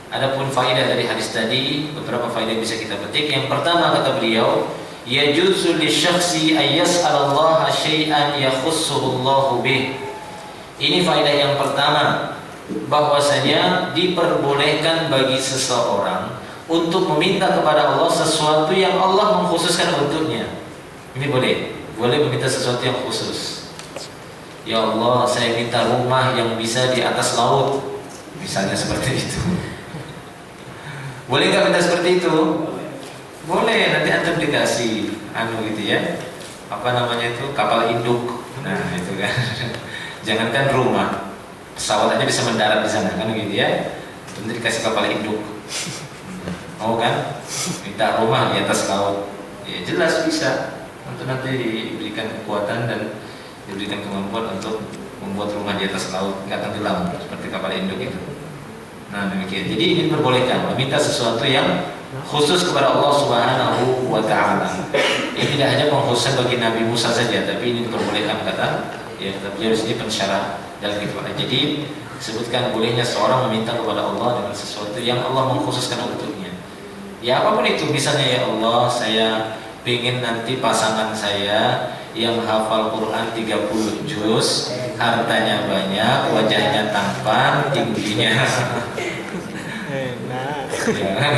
Adapun faedah dari hadis tadi, beberapa faedah bisa kita petik. Yang pertama kata beliau, yajuzu lisyakhsi ay yas'alallaha syai'an yakhussuhu Allahu bih. Ini faedah yang pertama, bahwasanya diperbolehkan bagi seseorang untuk meminta kepada Allah sesuatu yang Allah mengkhususkan untuknya. Ini boleh meminta sesuatu yang khusus. Ya Allah, saya minta rumah yang bisa di atas laut, misalnya seperti itu. Boleh nggak minta seperti itu? Boleh, nanti antum dikasih gitu ya. Apa namanya itu? Kapal induk. Nah, itu kan. Jangankan rumah, pesawat aja bisa mendarat di sana kan gitu ya. Nanti dikasih kapal induk. Mau kan? Minta rumah di atas laut. Ya jelas bisa. Untuk nanti diberikan kekuatan dan diberikan kemampuan untuk membuat rumah di atas laut, nggak tenggelam seperti kapal induk itu. Nah demikian. Jadi ini diperbolehkan meminta sesuatu yang khusus kepada Allah Subhanahu wa Ta'ala. Ini tidak hanya pengkhususan bagi Nabi Musa saja, tapi ini diperbolehkan kata beliau di sini pensyarah dalam kitab. Jadi disebutkan bolehnya seorang meminta kepada Allah dengan sesuatu yang Allah mengkhususkan untuknya. Ya apapun itu, misalnya ya Allah, saya ingin nanti pasangan saya yang hafal Quran 30 juz, hartanya banyak, wajahnya tampan, tingginya ya,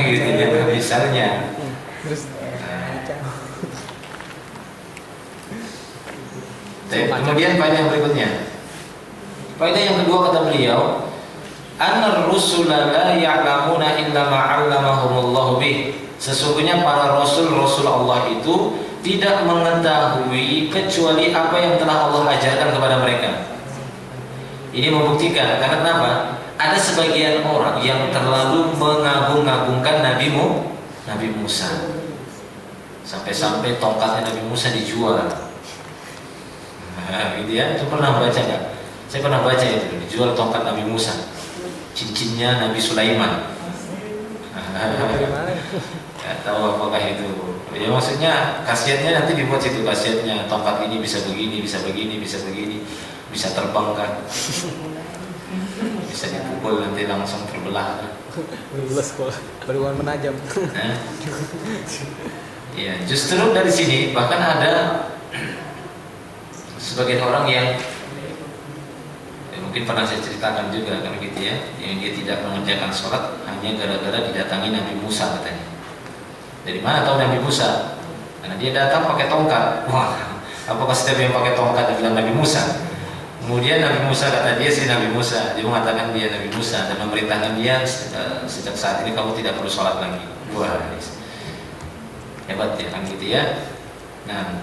gitu ya, misalnya. Kemudian faedah yang berikutnya, faedah yang kedua kata beliau, annar rusula la ya'lamuna illa ma 'allamahumullahu bih. Sesungguhnya para rasul Allah itu tidak mengetahui kecuali apa yang telah Allah ajarkan kepada mereka. Ini membuktikan, karena kenapa? Ada sebagian orang yang terlalu mengagung-agungkan Nabi Musa. Sampai-sampai tongkatnya Nabi Musa dijual. Nah, gitu ya. Itu pernah baca nggak? Saya pernah baca itu, dijual tongkat Nabi Musa. Cincinnya Nabi Sulaiman. Gak tahu apakah itu. Ya maksudnya khasiatnya nanti dibuat situ khasiatnya. Tongkat ini bisa begini, bisa begini, bisa begini, bisa terbang kan, bisa dipukul nanti langsung terbelah kan. Berhubungan menajam. Ya justru dari sini bahkan ada sebagian orang yang mungkin pernah saya ceritakan juga kan gitu ya, yang dia tidak mengerjakan sholat hanya gara-gara didatangi Nabi Musa katanya. Dari mana tahu Nabi Musa? Karena dia datang pakai tongkat. Wah, apakah setiap yang pakai tongkat dibilang Nabi Musa? Kemudian Nabi Musa kata dia si Nabi Musa, dia mengatakan dia Nabi Musa dan memerintahkan dia sejak saat ini kamu tidak perlu sholat lagi. Wah, hebat ya kan gitu ya. Nah,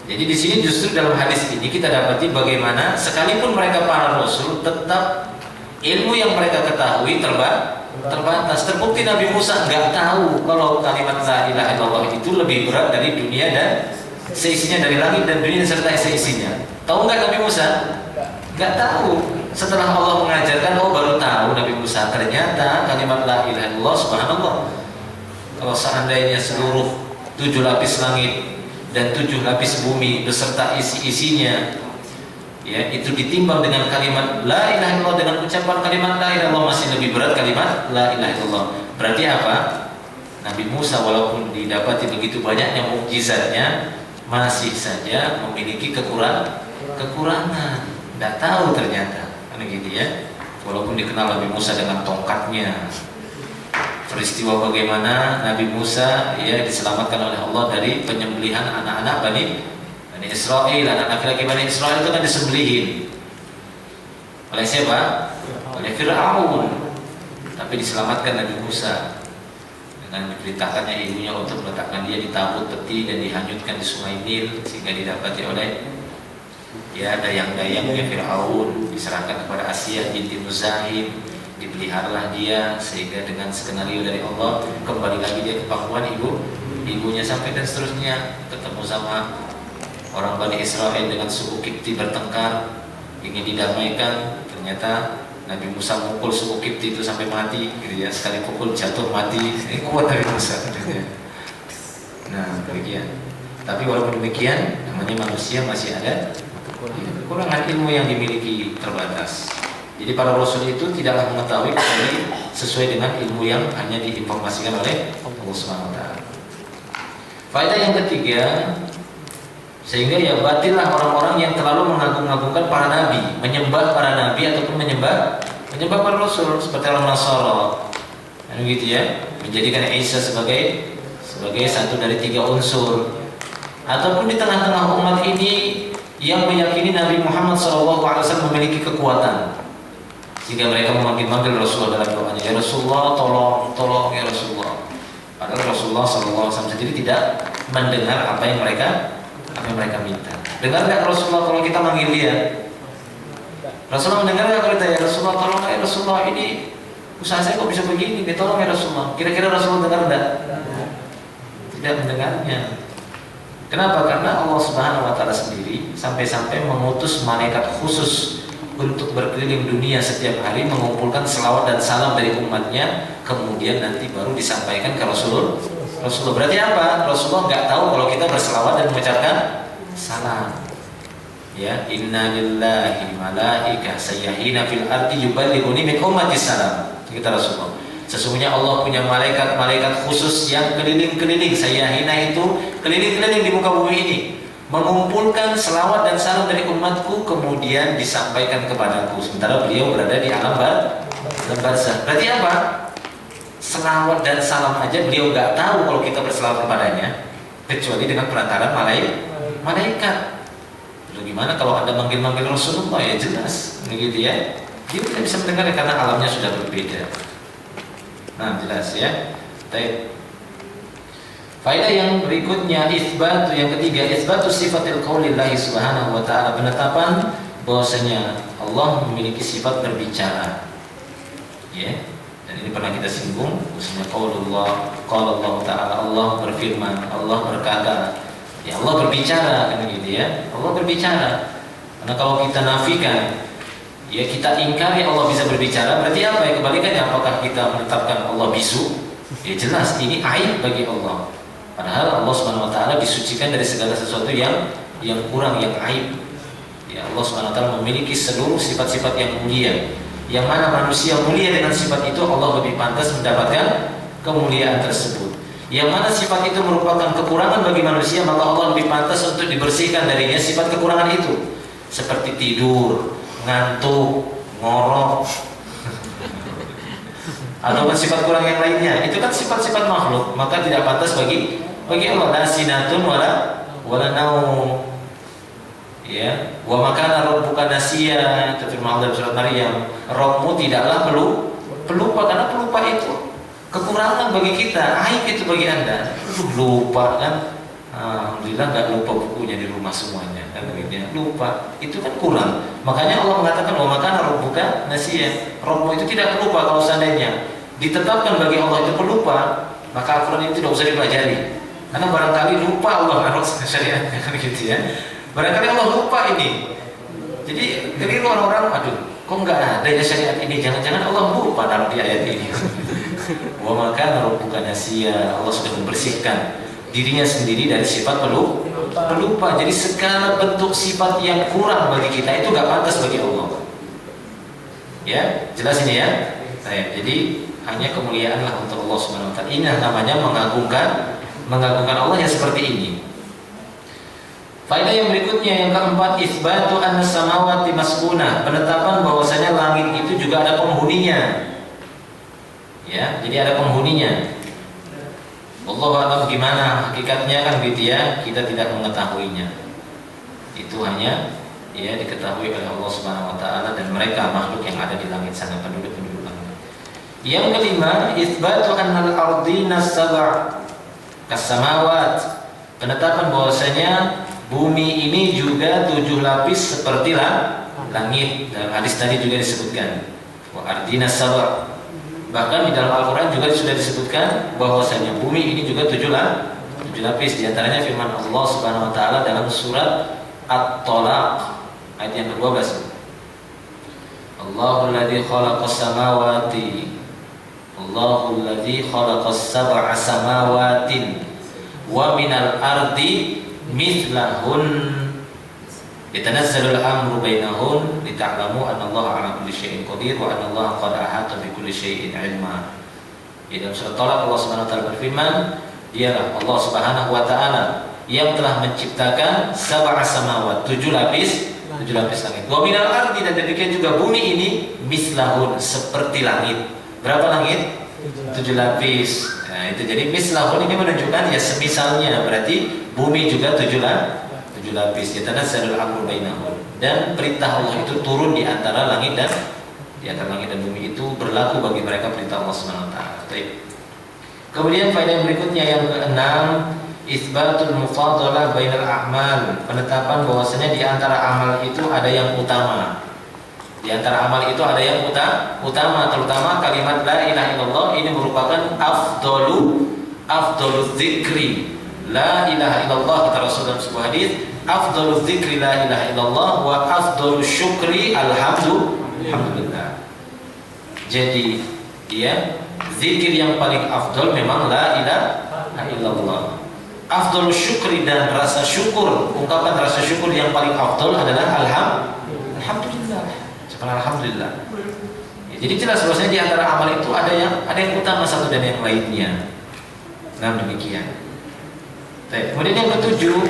jadi di sini justru dalam hadis ini kita dapati bagaimana sekalipun mereka para rasul tetap ilmu yang mereka ketahui terbatas. Terbukti Nabi Musa nggak tahu kalau kalimat la ilaha illallah itu lebih berat dari dunia dan seisinya, dari langit dan dunia serta seisinya. Tahu nggak Nabi Musa? Nggak tahu. Setelah Allah mengajarkan, oh baru tahu Nabi Musa ternyata kalimat la ilaha illallah, subhanallah. Kalau seandainya seluruh 7 lapis langit dan 7 lapis bumi beserta isi-isinya, ya itu ditimbang dengan kalimat la ilaha illallah, dengan ucapan kalimat la ilaha illallah masih lebih berat kalimat la ilaha illallah. Berarti apa? Nabi Musa walaupun didapati begitu banyaknya mukjizatnya, masih saja memiliki kekurangan. Tidak tahu ternyata, kan gitu ya. Walaupun dikenal Nabi Musa dengan tongkatnya, peristiwa bagaimana Nabi Musa ya diselamatkan oleh Allah dari penyembelihan anak-anak Bani Israel, anak laki-laki Bani Israel itu kan disembelihin oleh siapa? Oleh Fir'aun. Tapi diselamatkan Nabi Musa dengan diperintahkannya ibunya untuk meletakkan dia di tabut peti dan dihanyutkan di sungai Nil sehingga didapati oleh ya dayang-dayangnya Fir'aun, diserahkan kepada Asia binti Muzahim, dipeliharalah dia sehingga dengan skenario dari Allah kembali lagi dia ke pangkuan ibunya sampai dan seterusnya ketemu sama orang Bani Israel dengan suku Kipti bertengkar ingin didamaikan. Ternyata Nabi Musa mukul suku Kipti itu sampai mati gitu ya, sekali pukul jatuh mati. Ini kuat Nabi Musa gitu. Nah demikian. Tapi walaupun demikian namanya manusia masih ada kekurangan ilmu yang dimiliki terbatas. Jadi para rasul itu tidaklah mengetahui kecuali sesuai dengan ilmu yang hanya diinformasikan oleh Allah Subhanahu wa taala. Faedah yang ketiga, sehingga ya batillah orang-orang yang terlalu mengagung-agungkan para nabi, menyembah para nabi ataupun menyembah para rasul seperti orang Nasara. Gitu ya, menjadikan Isa sebagai satu dari 3 unsur. Ataupun di tengah-tengah umat ini yang meyakini Nabi Muhammad SAW memiliki kekuatan, sehingga mereka memanggil Rasulullah dalam doanya, ya Rasulullah, tolong ya Rasulullah. Padahal Rasulullah SAW sendiri tidak mendengar apa yang mereka minta. Dengar nggak Rasulullah kalau kita manggil dia? Rasulullah mendengar nggak kalau kita, ya Rasulullah, tolong ya Rasulullah, ini usaha saya kok bisa begini, tolong ya Rasulullah. Kira-kira Rasulullah dengar enggak? Tidak mendengarnya. Kenapa? Karena Allah Subhanahu wa taala sendiri sampai-sampai mengutus malaikat khusus untuk berkeliling dunia setiap hari mengumpulkan selawat dan salam dari umatnya, kemudian nanti baru disampaikan ke Rasulullah. Berarti apa? Rasulullah nggak tahu kalau kita berselawat dan mengucapkan salam. Ya, inna lillahi malaika sayyahina fil ardi yuballighuni min ummati salam. Kita Rasulullah. Sesungguhnya Allah punya malaikat khusus yang keliling-keliling, sayyahina itu keliling-keliling di muka bumi ini, mengumpulkan selawat dan salam dari umatku kemudian disampaikan kepadaku, sementara beliau berada di alam barzakh. Berarti apa? Selawat dan salam aja beliau nggak tahu kalau kita berselawat kepadanya, kecuali dengan perantaraan malaikat. Lalu gimana kalau Anda manggil Rasulullah? Ya jelas, begitu ya. Dia tidak bisa mendengar karena alamnya sudah berbeda. Nah, jelas ya. Baik. Faedah yang berikutnya, isbat yang ketiga, isbatu sifatil qaulillahi subhanahu wa ta'ala, penetapan bahwasanya Allah memiliki sifat berbicara. Ya. Dan ini pernah kita singgung, bahwasanya qaulullah, qala Allah taala, Allah berfirman, Allah berkata. Ya, Allah berbicara, kan gitu ya. Allah berbicara. Karena kalau kita nafikan, ya kita ingkari Allah bisa berbicara, berarti apa ya kebalikannya? Apakah kita menetapkan Allah bisu? Ya jelas ini aib bagi Allah. Padahal Allah Subhanahu wa taala disucikan dari segala sesuatu yang kurang, yang aib. Ya, Allah Subhanahu wa taala memiliki seluruh sifat-sifat yang mulia. Yang mana manusia mulia dengan sifat itu, Allah lebih pantas mendapatkan kemuliaan tersebut. Yang mana sifat itu merupakan kekurangan bagi manusia, maka Allah lebih pantas untuk dibersihkan darinya sifat kekurangan itu. Seperti tidur, ngantuk, ngorok, ataupun sifat kurang yang lainnya, itu kan sifat-sifat makhluk, maka tidak pantas bagi Allah. La sinatun wala naum. Ya, wa makana rabbuka nasiya, itu firman Allah dalam surat Maryam. Rabbmu tidaklah pelupa, karena pelupa itu kekurangan bagi kita, aib itu bagi Anda. Lupa kan? Alhamdulillah nggak lupa bukunya di rumah semuanya, kan begitu. Lupa, itu kan kurang. Makanya Allah mengatakan wa makana rabbuka nasiya. Rabbmu itu tidak pelupa. Kalau seandainya ditetapkan bagi Allah itu pelupa, maka Al-Quran itu tidak usah dipelajari. Karena barangkali lupa Allah naruh syariatnya, kan gitu ya. Barangkali Allah lupa ini. Jadi keliru orang-orang, aduh, kok nggak ada ya syariat ini? Jangan-jangan Allah lupa naruh di ayat ini. Wa makana rabbuka nasiya. Allah sudah membersihkan dirinya sendiri dari sifat pelupa. Jadi segala bentuk sifat yang kurang bagi kita itu nggak pantas bagi Allah. Ya, jelas ini ya. Nah, jadi hanya kemuliaanlah untuk Allah Subhanahu wa taala. Ini namanya mengagungkan Allah yang seperti ini. Faedah yang berikutnya yang keempat, isbatu anna samawati maskunah, penetapan bahwasanya langit itu juga ada penghuninya. Ya, jadi ada penghuninya. Wallahu a'lam gimana hakikatnya, kan gitu ya, kita tidak mengetahuinya. Itu hanya ya diketahui oleh Allah Subhanahu wa taala dan mereka makhluk yang ada di langit sana, penduduk-penduduk langit. Yang kelima, isbatu annal ardina sab'a kasamawat, penetapan bahwasanya bumi ini juga 7 lapis seperti langit. Dalam hadis tadi juga disebutkan wa ardina sab'a. Bahkan di dalam Al-Quran juga sudah disebutkan bahwasanya bumi ini juga 7 lapis. Di antaranya firman Allah Subhanahu wa taala dalam surat At-Talaq ayat yang ke-12. Allahul ladzi khalaqas samawati Allahul ladzi khalaqas sab'a samawatin wa minal ardi mithlahun Yatanazzalul amru bainahum lita'lamu anna Allah 'ala kulli syai'in qadir wa anna Allah qad ahata bi kulli syai'in 'ilma. Di dalam surat Talaq Allah Subhanahu wa taala berfirman, dialah Allah Subhanahu wa taala yang telah menciptakan sab'a samawat, 7 lapis langit. Wa minal ardi, dan demikian juga bumi ini mislahun, seperti langit. Berapa langit? 7 lapis. Nah, itu jadi mislahun ini menunjukkan ya semisalnya, berarti bumi juga 7 lapis. Yatanazzalul amru bainahum, dan perintah Allah itu turun di antara langit dan bumi, itu berlaku bagi mereka perintah Allah Subhanahu wa taala. Baik. Kemudian faedah berikutnya yang keenam, isbatul mufadalah bainal a'mal, penetapan bahwasanya di antara amal itu ada yang utama. Di antara amal itu ada yang utama, terutama kalimat la ilaha illallah ini merupakan afdalul dzikri. La ilaha illallah, kata Rasul dalam sebuah hadis, afdalul dzikri la ilaha illallah wa afdalul syukri alhamdulillah. Jadi zikir yang paling afdal memang la ilaha illallah. Afdalul syukri, dan rasa syukur, ungkapan rasa syukur yang paling afdal adalah alhamdulillah. Alhamdulillah. Ya, jadi jelas bahwasanya di antara amal itu ada yang utama satu dan yang lainnya. Nah, demikian. Baik. Kemudian yang ketujuh,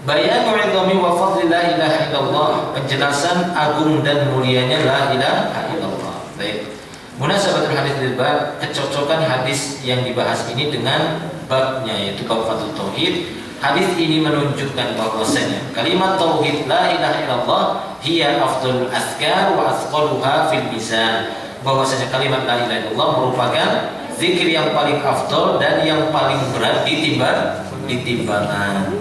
bayanu 'idhami wa fadli la ilaha illallah, penjelasan agung dan mulianya la ilaha illallah. Baik. Munasabatul hadis lil bab, kecocokan hadis yang dibahas ini dengan babnya, yaitu bab fadlul tauhid. Hadis ini menunjukkan bahwasanya kalimat tauhid la ilaha illallah hiya afdalul azkar wa asqaluha fil mizan, bahwasanya kalimat la ilaha illallah merupakan zikir yang paling afdal dan yang paling berat di timbangan.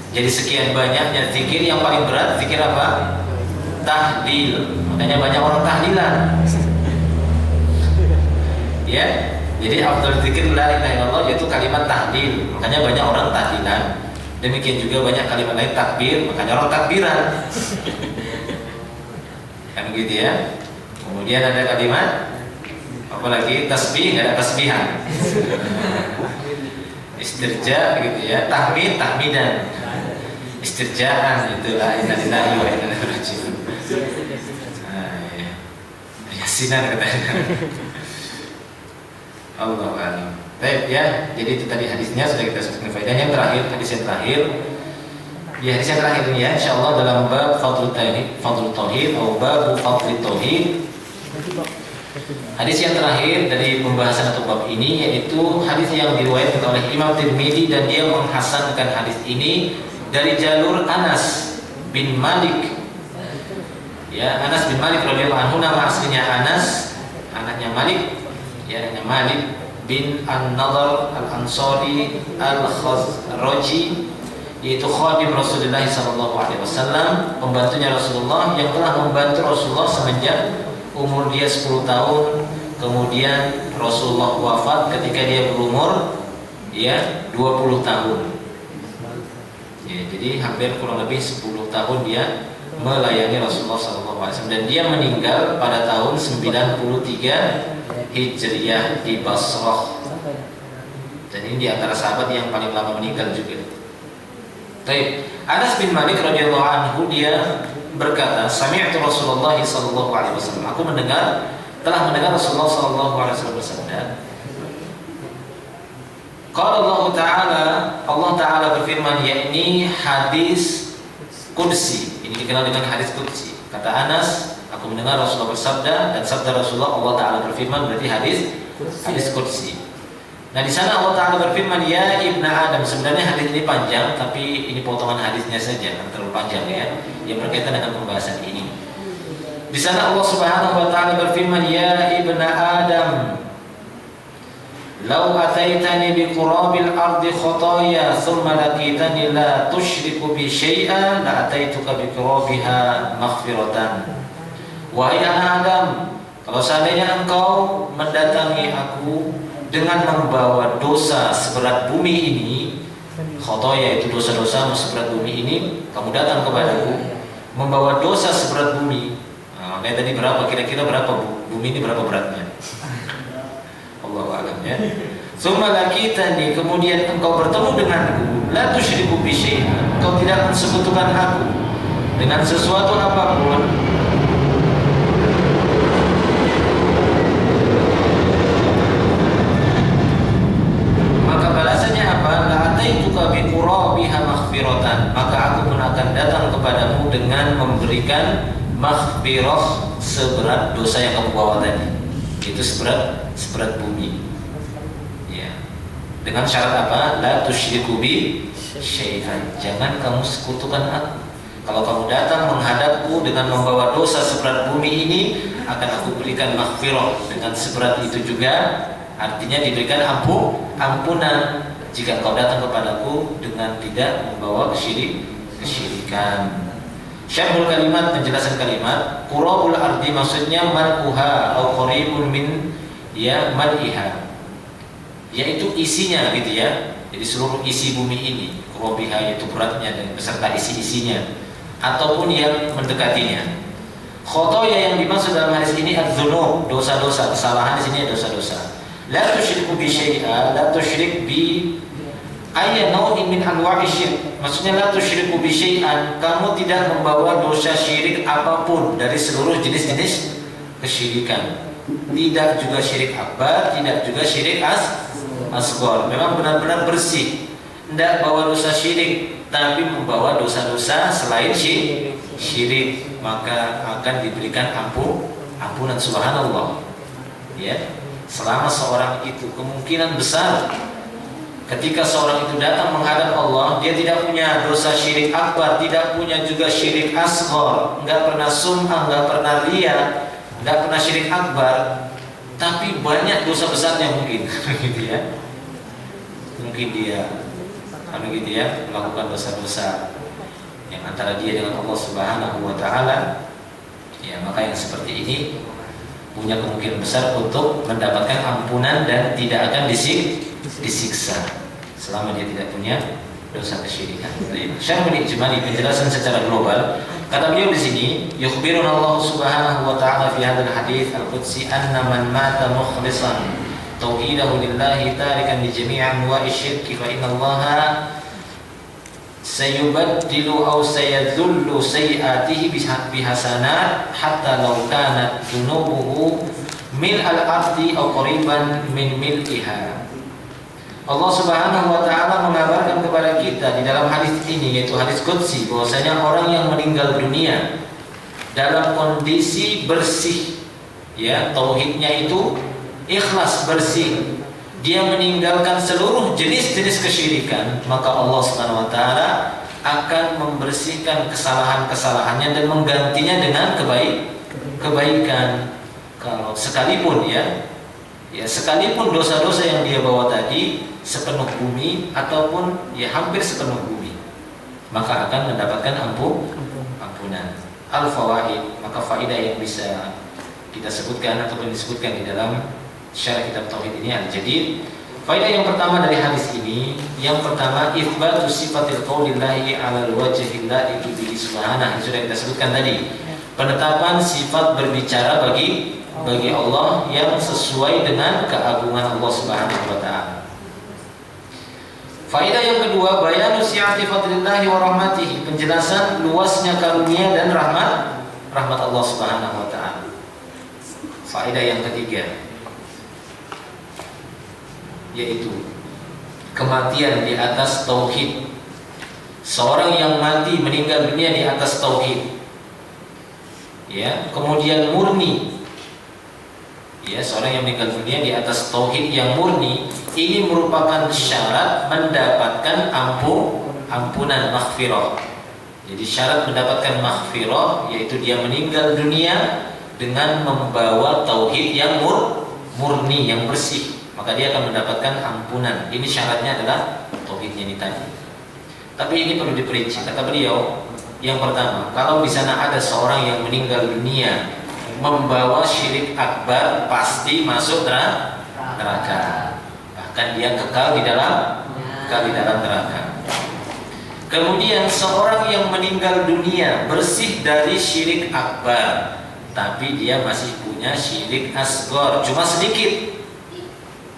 Jadi sekian banyaknya zikir, yang paling berat zikir apa? Tahlil. Makanya banyak orang tahlilan. Ya. Jadi afdal zikir la ilaha illallah yaitu kalimat tahlil. Makanya banyak orang tahlilan. Demikian juga banyak kalimat lain takbir, makanya orang takbiran. Kan begitu ya. Kemudian ada kalimat apalagi tasbih, ada tasbihan. Istirja gitu ya, tahmidan. Istirjaan itu la ilaha illallah wa inna ilaihi raji'un. Yasinan katanya. Allah alam. Baik ya, jadi itu tadi hadisnya sudah kita sebutkan faedahnya. Hadis yang terakhir. Di hadis yang terakhir ini ya, insyaallah dalam bab fadlul tauhid atau bab fadlul tauhid. Hadis yang terakhir dari pembahasan atau bab ini yaitu hadis yang diriwayatkan oleh Imam Tirmidzi, dan dia menghasankan hadis ini dari jalur Anas bin Malik. Ya, Anas bin Malik radhiyallahu anhu, nama aslinya Anas, anaknya Malik. Ya, Malik bin An-Nadhr Al-Ansari Al-Khazraji, yaitu khadim Rasulullah SAW, pembantunya Rasulullah yang telah membantu Rasulullah semenjak umur dia 10 tahun. Kemudian Rasulullah wafat ketika dia berumur 20 tahun. Ya, jadi hampir kurang lebih 10 tahun dia melayani Rasulullah SAW, dan dia meninggal pada tahun 93 Hijriyah di Basrah. Dan ini di antara sahabat yang paling lama meninggal juga. Baik, Anas bin Malik radhiyallahu anhu dia berkata, sami'tu Rasulullah sallallahu alaihi wasallam. Aku telah mendengar Rasulullah sallallahu alaihi wasallam bersabda. Qala Allah Ta'ala berfirman, yakni hadis qudsi. Ini dikenal dengan hadis qudsi. Kata Anas, aku mendengar Rasulullah bersabda, dan sabda Rasulullah, Allah Ta'ala berfirman, berarti hadis qudsi. Nah, di sana Allah Ta'ala berfirman, ya ibna Adam. Sebenarnya hadis ini panjang, tapi ini potongan hadisnya saja, kan terlalu panjang ya, yang berkaitan dengan pembahasan ini. Di sana Allah Subhanahu wa Ta'ala berfirman, ya ibna Adam, lau ataitani bi qurabil ardi khataya thumma laqitani la tusyriku bi syai'an la ataituka bi qurabiha maghfiratan. Wahai anak Adam, kalau seandainya engkau mendatangi aku dengan membawa dosa seberat bumi ini, khotoya itu dosa-dosa seberat bumi ini, kamu datang kepadaku membawa dosa seberat bumi. Nah, lihat tadi berapa, kira-kira berapa bumi ini, berapa beratnya? Allahu a'lam ya. Tsumma laqitani, kemudian engkau bertemu denganku, la tusyriku bi syai'an, engkau tidak mensekutukan aku dengan sesuatu apapun. Maka balasannya apa? La ataituka bi qurabiha maghfiratan, maka aku pun akan datang kepadamu dengan memberikan maghfirah seberat dosa yang kamu bawa tadi. Itu seberat bumi. Dengan syarat apa? La tusyriku bi syai'an, jangan kamu sekutukan aku. Kalau kamu datang menghadapku dengan membawa dosa seberat bumi ini, akan aku berikan maghfirah dengan seberat itu juga. Artinya diberikan ampunan jika kau datang kepadaku dengan tidak membawa kesyirikan. Syarhul kalimat, penjelasan kalimat. Qurabul ardi maksudnya mal'uha atau qaribun min mal'iha, yaitu isinya gitu ya. Jadi seluruh isi bumi ini, qurabiha yaitu beratnya dan beserta isi-isinya ataupun yang mendekatinya. Khotoya yang dimaksud dalam hadis ini adzunub, dosa-dosa, kesalahan di sini dosa-dosa. La tusyriku bi syai'a, la tusyrik bi ayya nau'in min anwa'i syirk. Maksudnya la tusyriku bi syai'an, kamu tidak membawa dosa syirik apapun dari seluruh jenis-jenis kesyirikan. Tidak juga syirik akbar, tidak juga syirik asghar. Memang benar-benar bersih, tidak bawa dosa syirik, tapi membawa dosa-dosa selain syirik, maka akan diberikan ampunan. Subhanallah. Ya, selama seorang itu kemungkinan besar ketika seorang itu datang menghadap Allah, dia tidak punya dosa syirik akbar, tidak punya juga syirik asghar, enggak pernah sum'ah, enggak pernah riya, enggak pernah syirik akbar, tapi banyak dosa besarnya mungkin gitu ya. Mungkin dia gitu ya, melakukan dosa-dosa yang antara dia dengan Allah Subhanahu wa taala. Ya, maka yang seperti ini punya kemungkinan besar untuk mendapatkan ampunan dan tidak akan disiksa selama dia tidak punya dosa kesyirikan. Syarhul ijmali, penjelasan secara global. Kata beliau di sini, yukhbiruna Allah Subhanahu wa taala fi hadzal hadits al-qudsi anna man mata mukhlishan tauhidahu lillahi tarikan li jami' anwa'i syirki fa inna Allah sayubaddilu aw sayadhullu sayiatihi bihasanat hatta law kanat dunubuhu mil al-ardi aw qariban min mil'iha. Allah Subhanahu wa taala mengabarkan kepada kita di dalam hadis ini, yaitu hadis qudsi, bahwasanya orang yang meninggal dunia dalam kondisi bersih, ya, tauhidnya itu ikhlas, bersih, dia meninggalkan seluruh jenis-jenis kesyirikan, maka Allah Subhanahu wa taala akan membersihkan kesalahan-kesalahannya dan menggantinya dengan kebaikan. Kalau sekalipun sekalipun dosa-dosa yang dia bawa tadi sepenuh bumi ataupun hampir sepenuh bumi, maka akan mendapatkan ampunan. Al-fawaid, maka faidah yang bisa kita sebutkan ataupun disebutkan di dalam syarah kitab tauhid ini al-jadid. Faidah yang pertama dari hadis ini, yang pertama itsbatu sifatil qaulillahi 'alal wajhi allati bihi subhanahu, sudah kita sebutkan tadi. Penetapan sifat berbicara bagi Allah yang sesuai dengan keagungan Allah Subhanahu wa taala. Faedah yang kedua, bayanu si'ati fadlillahi wa rahmatihi, penjelasan luasnya karunia dan rahmat Allah Subhanahu wa taala. Faedah yang ketiga, yaitu kematian di atas tauhid. Seorang yang mati meninggal dunia di atas tauhid, kemudian murni, seorang yang meninggal dunia di atas tauhid yang murni, ini merupakan syarat mendapatkan ampunan maghfirah. Jadi syarat mendapatkan maghfirah yaitu dia meninggal dunia dengan membawa tauhid yang murni, yang bersih, maka dia akan mendapatkan ampunan. Ini syaratnya adalah tauhidnya ini tadi. Tapi ini perlu diperinci. Kata beliau, yang pertama, kalau di sana ada seorang yang meninggal dunia membawa syirik akbar, pasti masuk neraka. Bahkan dia kekal di dalam neraka. Kemudian seorang yang meninggal dunia bersih dari syirik akbar, tapi dia masih punya syirik asghar, cuma sedikit.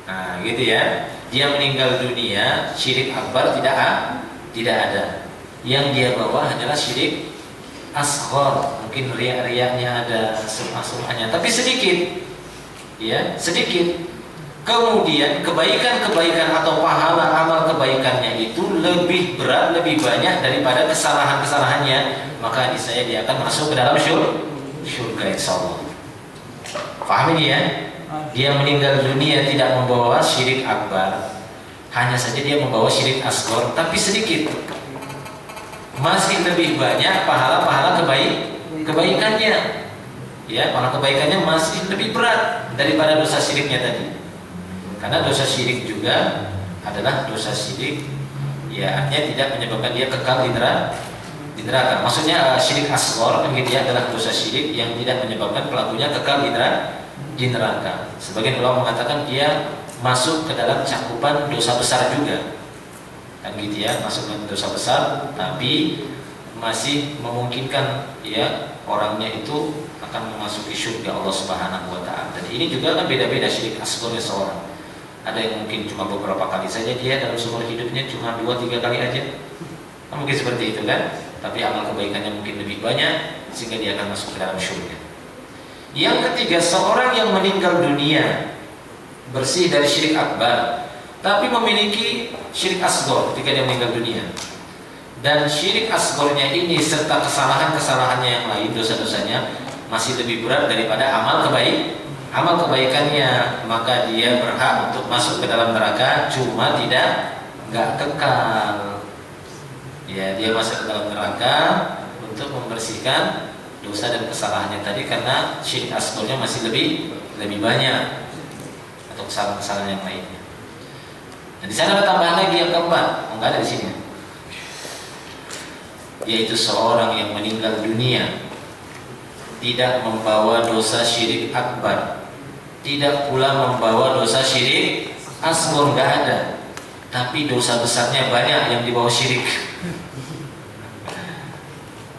Nah, gitu ya. Dia meninggal dunia, syirik akbar tidak ada. Yang dia bawa hanyalah syirik asghar. Mungkin riak-riaknya ada, sum'ah-sum'ahnya, tapi sedikit. Ya, sedikit. Kemudian kebaikan-kebaikan atau pahala amal kebaikannya itu lebih berat, lebih banyak daripada kesalahan-kesalahannya. Maka niscaya dia akan masuk ke dalam surga insyaallah. Paham ini ya? Dia meninggal dunia tidak membawa syirik akbar, hanya saja dia membawa syirik asghar, tapi sedikit. Masih lebih banyak pahala-pahala kebaikannya. Ya, pahala kebaikannya masih lebih berat daripada dosa syiriknya tadi. Karena dosa syirik juga adalah dosa syirik, ya, artinya tidak menyebabkan dia kekal di neraka. Maksudnya syirik asghar begitu ya, adalah dosa syirik yang tidak menyebabkan pelakunya kekal di neraka. Sebagian ulama mengatakan dia masuk ke dalam cakupan dosa besar juga, kan gitu ya, masuk ke dosa besar, tapi masih memungkinkan ya orangnya itu akan memasuki surga Allah Subhanahu wa taala. Dan ini juga kan beda-beda syirik asghar seorang. Ada yang mungkin cuma beberapa kali saja dia dalam seumur hidupnya, cuma 2-3 kali aja. Nah, mungkin seperti itu kan. Tapi amal kebaikannya mungkin lebih banyak sehingga dia akan masuk ke dalam surga. Yang ketiga, seorang yang meninggal dunia bersih dari syirik akbar, tapi memiliki syirik asghar ketika dia meninggal dunia. Dan syirik asgharnya ini serta kesalahan-kesalahannya yang lain, dosa-dosanya masih lebih berat daripada amal kebaikannya, maka dia berhak untuk masuk ke dalam neraka, cuma nggak kekal. Ya, dia masuk ke dalam neraka untuk membersihkan dosa dan kesalahannya tadi, karena syirik asgharnya masih lebih banyak atau kesalahan-kesalahan yang lainnya. Dan di sana ada tambahan lagi yang keempat, enggak ada di sini, yaitu seorang yang meninggal dunia tidak membawa dosa syirik akbar, tidak pula membawa dosa syirik asghar, enggak ada, tapi dosa besarnya banyak yang dibawa syirik.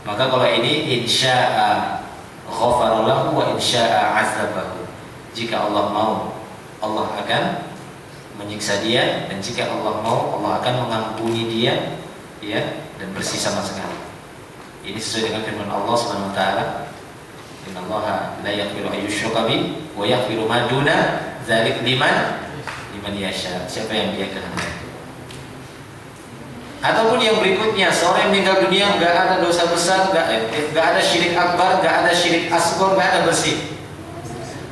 Maka kalau ini insya'a ghafaralahu wa insya'a azabahu. Jika Allah mau, Allah akan menyiksa dia, dan jika Allah mau, Allah akan mengampuni dia, ya, dan bersih sama sekali. Ini sesuai dengan firman Allah Subhanahu wa taala, innallaha la yaghfiru an yushraka bihi wa yaghfiru ma duna dzalik liman yasha. Siapa yang dia kehendaki. Ataupun yang berikutnya, seorang yang meninggal dunia enggak ada dosa besar, enggak ada syirik akbar, enggak ada syirik asghar, enggak ada bersih.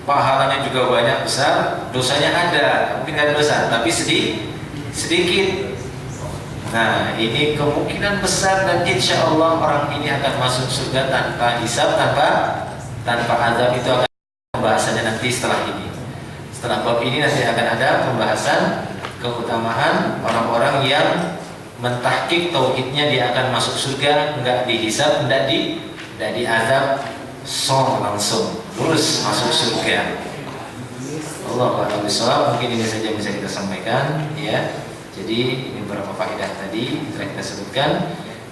Pahalanya juga banyak besar, dosanya ada, mungkin ada dosa, tapi sedikit. Nah, ini kemungkinan besar dan insya Allah orang ini akan masuk surga tanpa hisab, tanpa azab. Itu akan pembahasannya nanti setelah ini. Setelah bab ini nanti akan ada pembahasan keutamaan orang-orang yang mentahqiq tauhidnya, dia akan masuk surga, enggak dihisab, enggak diazab, langsung lurus masuk surga. Allahu a'lam bishawab. Mungkin ini saja yang bisa kita sampaikan, ya. Jadi ini beberapa faedah tadi telah kita sebutkan,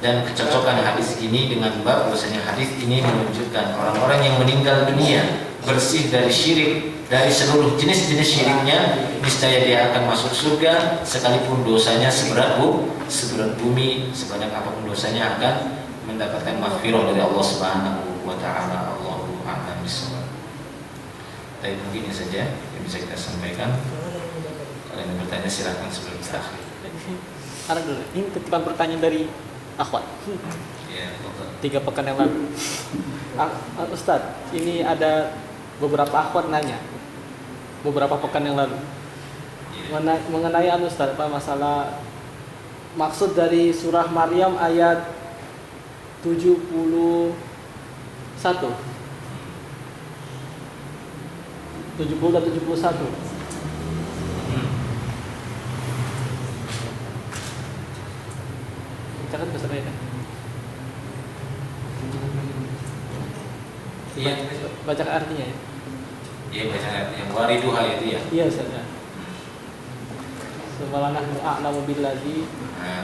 dan kecocokan hadis ini dengan bab, bahwasanya hadis ini menunjukkan orang-orang yang meninggal dunia bersih dari syirik, dari seluruh jenis-jenis syiriknya, niscaya dia akan masuk surga sekalipun dosanya seberat bumi, sebanyak apapun dosanya akan mendapatkan maghfirah dari Allah Subhanahu wa taala. Allahu a'lam bishawab. Tapi mungkin ini saja yang bisa kita sampaikan. Kalau yang bertanya silakan sebelum kita akhir. Ada dulu. Ini ketipan pertanyaan dari akhwat. Ya, 3 pekan yang lalu. Ustadz, ini ada beberapa akhwat nanya beberapa pekan yang lalu mengenai Ustadz, apa masalah maksud dari surah Maryam ayat 71 dan 71. Catat besar ya. Iya, Baca artinya ya. iya baca yang wariduha itu ya. Iya, Ustaz. Subhanallah a'lamu billazi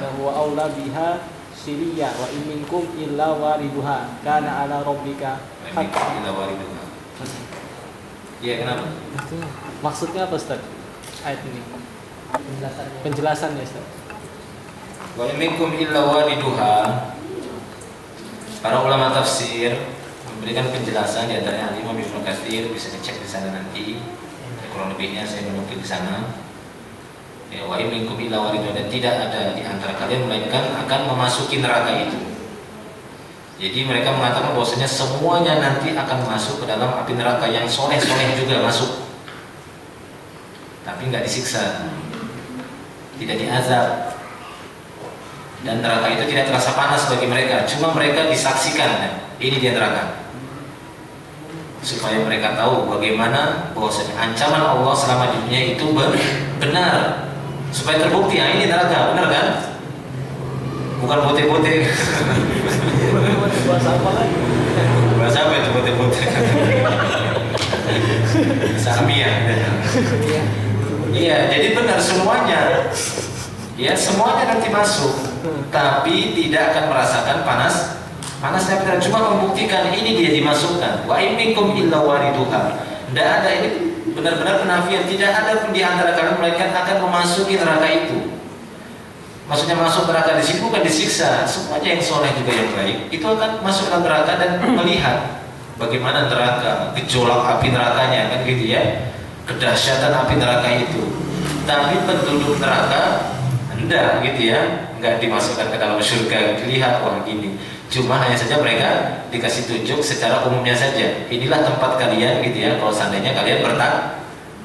wa huwa aula biha siriya wa in minkum illa wariduha kana ala rabbika haqqan. Illa wariduha. Iya, kenapa? Maksudnya apa, Ustaz? ayat ini? Penjelasannya Ustaz. Wa in minkum illa wariduha. Para ulama tafsir memberikan penjelasan, di antaranya Imam Ibnu Katsir, bisa dicek di sana nanti. Kurang lebihnya saya menukil di sana. Ya, wa in minkum illa wariduha, dan tidak ada di antara kalian melainkan akan memasuki neraka itu. Jadi mereka mengatakan bahwasanya semuanya nanti akan masuk ke dalam api neraka, yang soleh-soleh juga masuk. Tapi nggak disiksa, tidak diazab, dan neraka itu tidak terasa panas bagi mereka, cuma mereka disaksikan ini dia neraka, supaya mereka tahu bagaimana bahwasanya ancaman Allah selama di dunia itu benar, supaya terbukti ini neraka, benar kan? Bukan bote-bote. Bahasa apa lagi? Bahasa apa itu bote-bote? Sarmia. Iya, jadi benar semuanya. Ya, semuanya nanti masuk, tapi tidak akan merasakan panasnya benar. Cuma membuktikan ini dia dimasukkan. Wa in minkum illa wariduha. Tidak ada, ini benar-benar penafian. Tidak ada pun di antara kalian melainkan akan memasuki neraka itu. Maksudnya masuk neraka di sini bukan disiksa. Semuanya yang soleh juga yang baik itu akan masuk ke neraka dan melihat bagaimana neraka, gejolak api nerakanya, kan gitu ya, kedahsyatan api neraka itu. Tapi penduduk neraka enggak gitu ya, enggak dimasukkan ke dalam surga, dilihat wah gini. Cuma hanya saja mereka dikasih tunjuk secara umumnya saja. Inilah tempat kalian gitu ya. Kalau seandainya kalian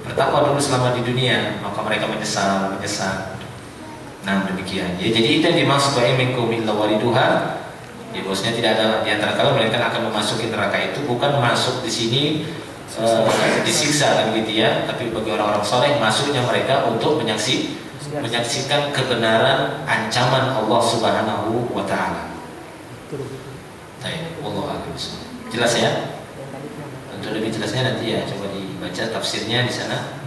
bertakwa dulu selama di dunia, maka mereka menyesal. Nah demikian ya, jadi itu yang dimaksud wa in minkum illa wariduha. Ya bosnya tidak ada di antara kalian melainkan akan memasuki neraka itu, bukan masuk di sini disiksa kan gitu ya, tapi bagi orang-orang soleh masuknya mereka untuk menyaksikan kebenaran ancaman Allah Subhanahu wa taala. Baik, wallahu a'lam. Jelas ya? Untuk lebih jelasnya nanti ya coba dibaca tafsirnya di sana.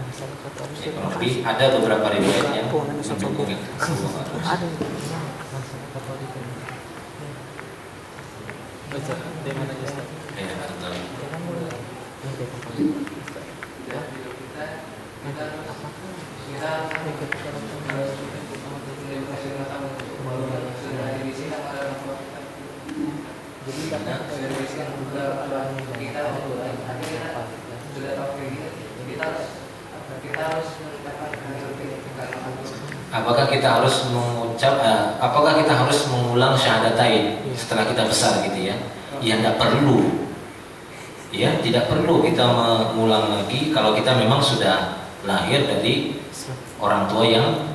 Ya, kurang lebih ada beberapa riwayat yang mendukung itu. Baca dari mana Ustaz? Ya, betul. Apakah kita harus mengulang syahadatain setelah kita besar gitu ya? Ya tidak perlu. Ya, tidak perlu kita mengulang lagi kalau kita memang sudah lahir dari orang tua yang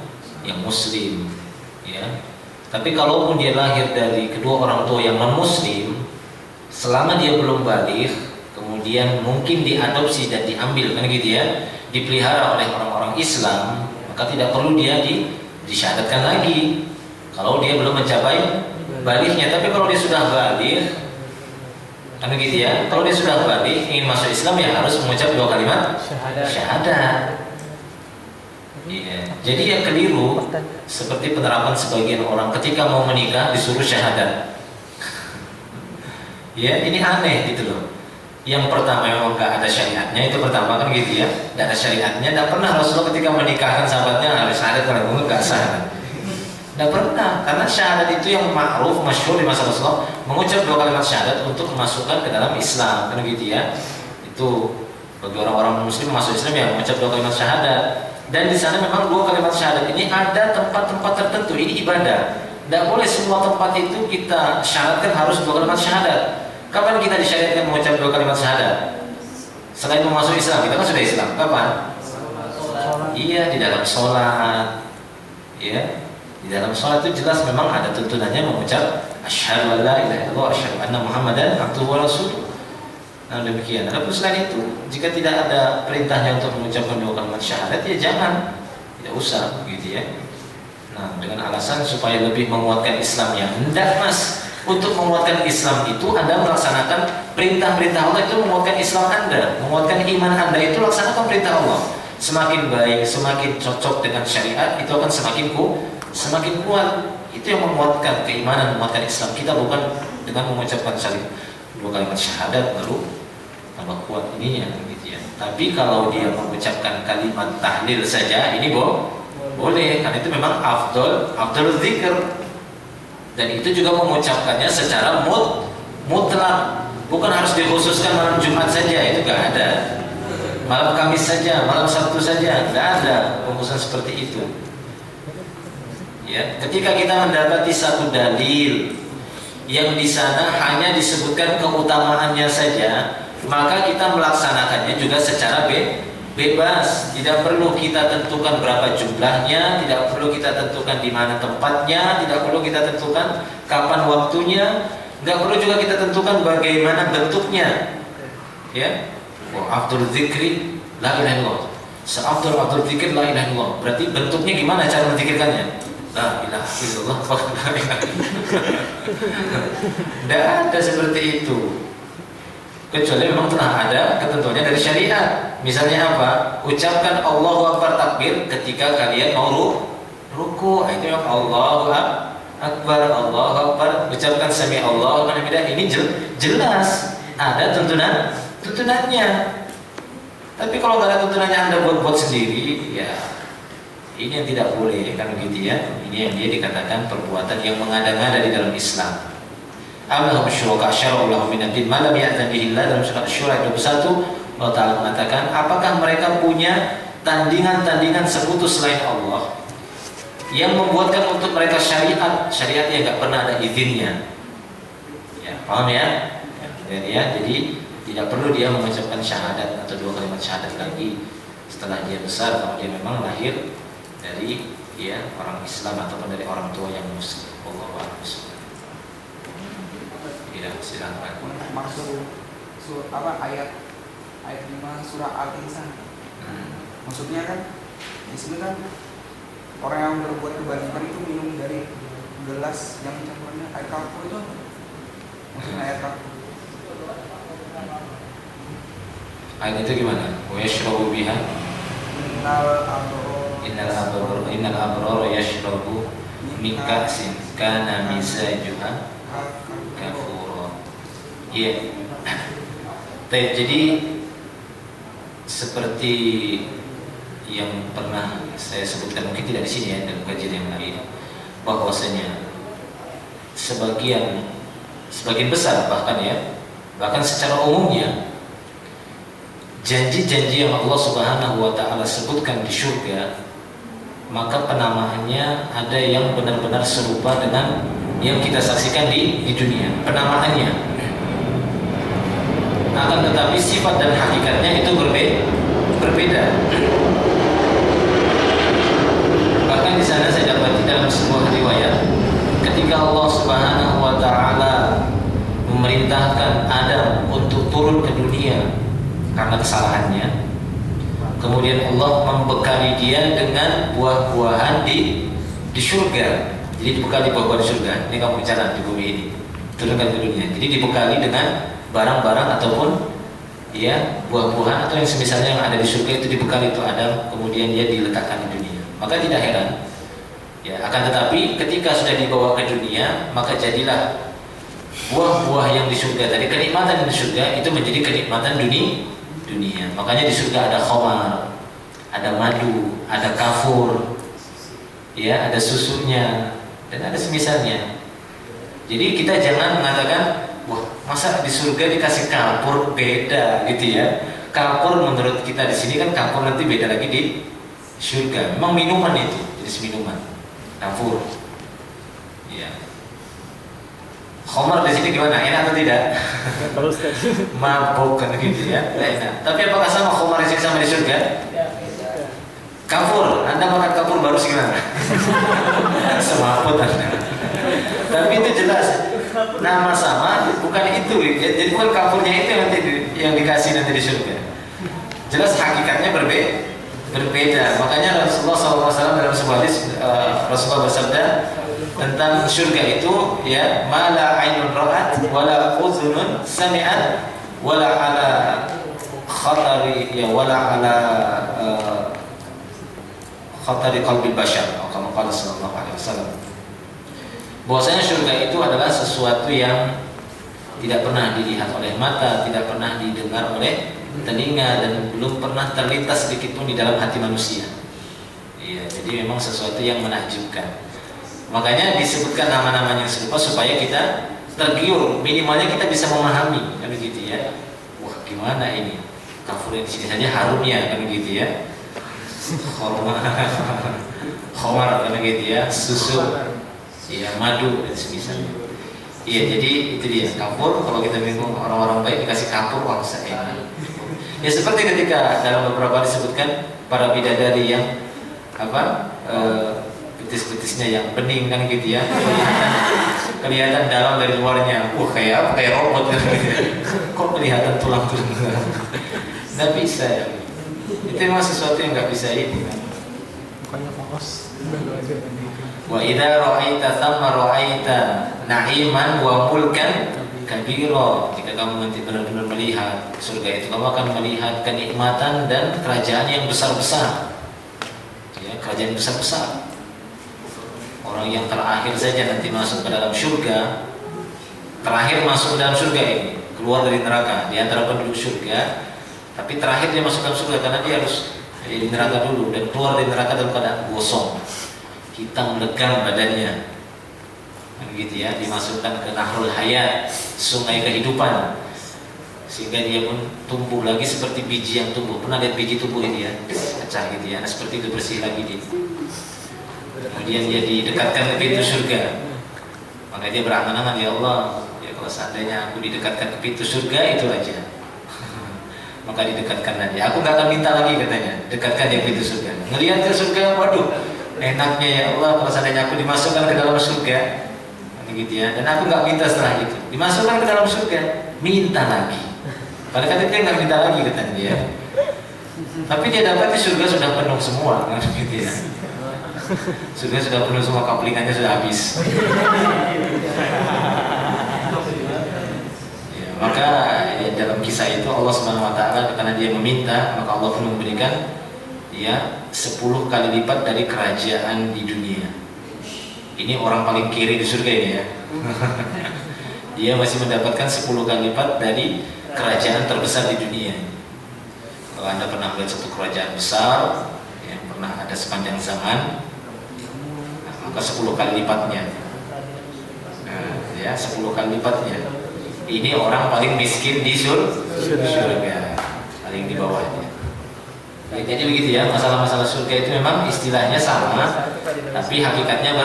muslim, ya. Tapi kalaupun dia lahir dari kedua orang tua yang non muslim, selama dia belum baligh, kemudian mungkin diadopsi dan diambil kan gitu ya, dipelihara oleh orang-orang Islam, maka tidak perlu dia disyahadatkan lagi kalau dia belum mencapai balighnya. Tapi kalau dia sudah baligh, kan gitu ya, kalau dia sudah baligh ingin masuk Islam ya harus mengucap dua kalimat syahadat. Iya. Jadi yang keliru seperti penerapan sebagian orang ketika mau menikah disuruh syahadat. Ya, ini aneh gitu loh. Yang pertama memang nggak ada syariatnya, itu pertama kan gitu ya, nggak ada syariatnya. Nggak pernah Rasulullah ketika menikahkan sahabatnya harus syahadat, kalau nggak sah. Nggak pernah, karena syahadat itu yang ma'ruf, masyhur di masa Rasulullah, mengucap dua kalimat syahadat untuk memasukkan ke dalam Islam, kan gitu ya. Itu bagi orang-orang muslim masuk Islam ya mengucap dua kalimat syahadat. Dan di sana memang dua kalimat syahadat ini ada tempat-tempat tertentu, ini ibadah. Tidak boleh semua tempat itu kita syaratkan harus dua kalimat syahadat. Kapan kita disyariatkan mengucap dua kalimat syahadat? Selain masuk Islam, kita kan sudah Islam. Kapan? Iya, di dalam sholat. Ya, di dalam sholat itu jelas memang ada tuntunannya mengucap asyhadu an la ilaha illallah wa asyhadu anna Muhammadan abduhu wa rasuluh. Nah demikian. Adapun selain itu, jika tidak ada perintahnya untuk mengucapkan dua kalimat syahadat, ya jangan, tidak usah, gitu ya. Nah dengan alasan supaya lebih menguatkan Islamnya. Hendak mas, untuk menguatkan Islam itu Anda melaksanakan perintah-perintah Allah, itu menguatkan Islam Anda, menguatkan iman Anda, itu laksanakan perintah Allah. Semakin baik, semakin cocok dengan syariat, itu akan semakin kuat. Itu yang menguatkan keimanan, menguatkan Islam kita, bukan dengan mengucapkan dua kalimat syahadat lalu tambah kuat ininya gitu ya. Tapi kalau dia mengucapkan kalimat tahlil saja, ini boleh, karena itu memang afdal zikr. Dan itu juga mengucapkannya secara mutlak, bukan harus dikhususkan malam Jumat saja, itu gak ada. Malam Kamis saja, malam Sabtu saja, gak ada pengkhususan seperti itu. Ya, ketika kita mendapati satu dalil yang di sana hanya disebutkan keutamaannya saja, maka kita melaksanakannya juga secara bebas. Tidak perlu kita tentukan berapa jumlahnya, tidak perlu kita tentukan di mana tempatnya, tidak perlu kita tentukan kapan waktunya, nggak perlu juga kita tentukan bagaimana bentuknya. Ya, afdhal dzikri la ilaha illallah. Seafdhal dzikir la ilaha illallah. Berarti bentuknya gimana cara menzikirkannya? La ilaha illallah. Tidak ada seperti itu. Kecuali memang telah ada ketentuannya dari syariat. Misalnya apa? Ucapkan Allahu Akbar takbir ketika kalian mau ruku. Itu yang Allahu Akbar, Allahu Akbar. Ucapkan sami Allahu liman hamidah. Ini jelas ada tuntunannya. Tapi kalau nggak ada tuntunannya, Anda buat sendiri, ya ini yang tidak boleh, kan begitu ya. Ini yang dia dikatakan perbuatan yang mengada-ngada di dalam Islam. Allahumma syuraka syara'ullahu minad-din ma lam ya'zan bihi Allah, dalam surat Asy-Syura 21 Allah Ta'ala mengatakan, apakah mereka punya tandingan-tandingan sekutu selain Allah yang membuatkan untuk mereka syariat yang gak pernah ada izinnya. Ya, paham ya? Jadi tidak perlu dia mengucapkan syahadat atau 2 kalimat syahadat lagi setelah dia besar, kalau dia memang lahir dari orang Islam ataupun dari orang tua yang muslim. Allahu a'lam. Ya, silakan. Maksud ayat 5 surah Al-Insan. Maksudnya kan di sini kan orang yang berbuat kebajikan itu minum dari gelas yang campurannya air kapur itu. Maksudnya air kapur. Ayat itu gimana? Wa yashrabu biha innal abrara yashrabu min ka'sin kana mizajuha kafura. Iya. Jadi seperti yang pernah saya sebutkan, mungkin tidak di sini ya, dalam kajian yang lain, bahwasanya sebagian besar bahkan secara umumnya janji-janji yang Allah Subhanahu wa Ta'ala sebutkan di surga, maka penamaannya ada yang benar-benar serupa dengan yang kita saksikan di dunia, penamaannya. Akan tetapi sifat dan hakikatnya itu berbeda. Bahkan di sana saya dapati dalam sebuah riwayat, ketika Allah Subhanahu wa Ta'ala memerintahkan Adam untuk turun ke dunia karena kesalahannya, kemudian Allah membekali dia dengan buah-buahan di surga. Jadi dibekali buah-buahan di surga. Ini kamu bicara di bumi ini, turunkan ke dunia. Jadi dibekali dengan barang-barang ataupun buah-buahan atau yang semisalnya yang ada di surga, itu dibekali itu Adam, kemudian dia diletakkan di dunia. Maka tidak heran ya, akan tetapi ketika sudah dibawa ke dunia, maka jadilah buah-buah yang di surga tadi, kenikmatan di surga itu menjadi kenikmatan dunia. Makanya di surga ada khamar, ada madu, ada kafur, ya, ada susunya, dan ada semisalnya. Jadi kita jangan mengatakan, wah, masa di surga dikasih kapur, beda gitu ya. Kapur menurut kita di sini kan kapur, nanti beda lagi di surga. Memang minuman itu, jenis minuman. Kapur. Ya. Khamar di sini gimana? Enak atau tidak? Terus Mabuk kan gitu ya. Enak. Tapi apakah sama khamar di sini sama di surga? Kapur. Anda makan kapur baru gimana? Semaput Anda. Tapi itu jelas nama sama, bukan itu ya. Jadi bukan kapurnya itu yang dikasih nanti di surga. Jelas hakikatnya berbeda. Makanya Rasulullah SAW dalam sebuah hadis, Rasulullah bersabda tentang surga itu, ya, mala ainun ra'at wala uzunun sami'at wala ala khatari khatari qalbi bashar, atau kama qala sallallahu alaihi wasallam. Bahwasanya surga itu adalah sesuatu yang tidak pernah dilihat oleh mata, tidak pernah didengar oleh telinga dan belum pernah terlintas sedikit pun di dalam hati manusia. Iya, jadi memang sesuatu yang menakjubkan. Makanya disebutkan nama-namanya serupa supaya kita tergiur, minimalnya kita bisa memahami, kan begitu ya. Wah, gimana ini? Kafur di sini saja harumnya, kan begitu ya. Khomar, kan begitu ya. Susu, ya madu dan semisalnya. Iya, jadi itu dia kafur. Kalau kita bingung orang-orang baik dikasih kafur, wah enak. Ya seperti ketika dalam beberapa disebutkan para bidadari yang betis-betisnya yang bening, kan gitu ya, kelihatan dalam dari luarnya. Wah, kayak apa? Kayak robot gitu. Kok kelihatan tulang-tulang? Nggak bisa ya. Itu memang sesuatu yang nggak bisa ini kan. Bukannya fokus. Wa idza ra'aita thamma ra'aita na'iman wa mulkan kabira. Jika kamu nanti benar-benar melihat surga itu, kamu akan melihat kenikmatan dan kerajaan yang besar-besar. Ya, kerajaan besar-besar. Orang yang terakhir saja nanti masuk ke dalam surga, terakhir masuk ke dalam surga ini, keluar dari neraka di antara penduduk surga, tapi terakhir dia masuk ke dalam surga karena dia harus di neraka dulu dan keluar dari neraka dalam keadaan gosong, hitam legam badannya, begitu ya, dimasukkan ke Nahrul Hayat, sungai kehidupan, sehingga dia pun tumbuh lagi seperti biji yang tumbuh. Pernah lihat biji tumbuh ini ya, pecah gitu ya, nah, seperti itu bersih lagi dia. Kemudian dia didekatkan ke pintu surga. Maka dia berangan-angan, ya Allah, ya kalau seandainya aku didekatkan ke pintu surga itu aja. Maka didekatkan aja. Aku nggak akan minta lagi katanya, dekatkan dia ke pintu surga. Ngelihat ke surga, waduh, enaknya ya Allah kalau seandainya aku dimasukkan ke dalam surga, gitu ya. Dan aku nggak minta setelah itu, dimasukkan ke dalam surga, minta lagi. Padahal dia nggak minta lagi katanya dia. Tapi dia dapat di surga sudah penuh semua, gitu ya. Surga sudah penuh semua, kaplingannya sudah habis. Ya, maka ya, dalam kisah itu Allah SWT karena dia meminta, maka Allah pun memberikan ya 10 kali lipat dari kerajaan di dunia. Ini orang paling kiri di surga ini ya. Dia masih mendapatkan 10 kali lipat dari kerajaan terbesar di dunia. Kalau Anda pernah melihat satu kerajaan besar yang pernah ada sepanjang zaman, maka 10 kali lipatnya. Nah, ya 10 kali lipatnya. Ini orang paling miskin di surga, paling di bawahnya. Jadi begitu ya, masalah-masalah surga itu memang istilahnya sama, tapi hakikatnya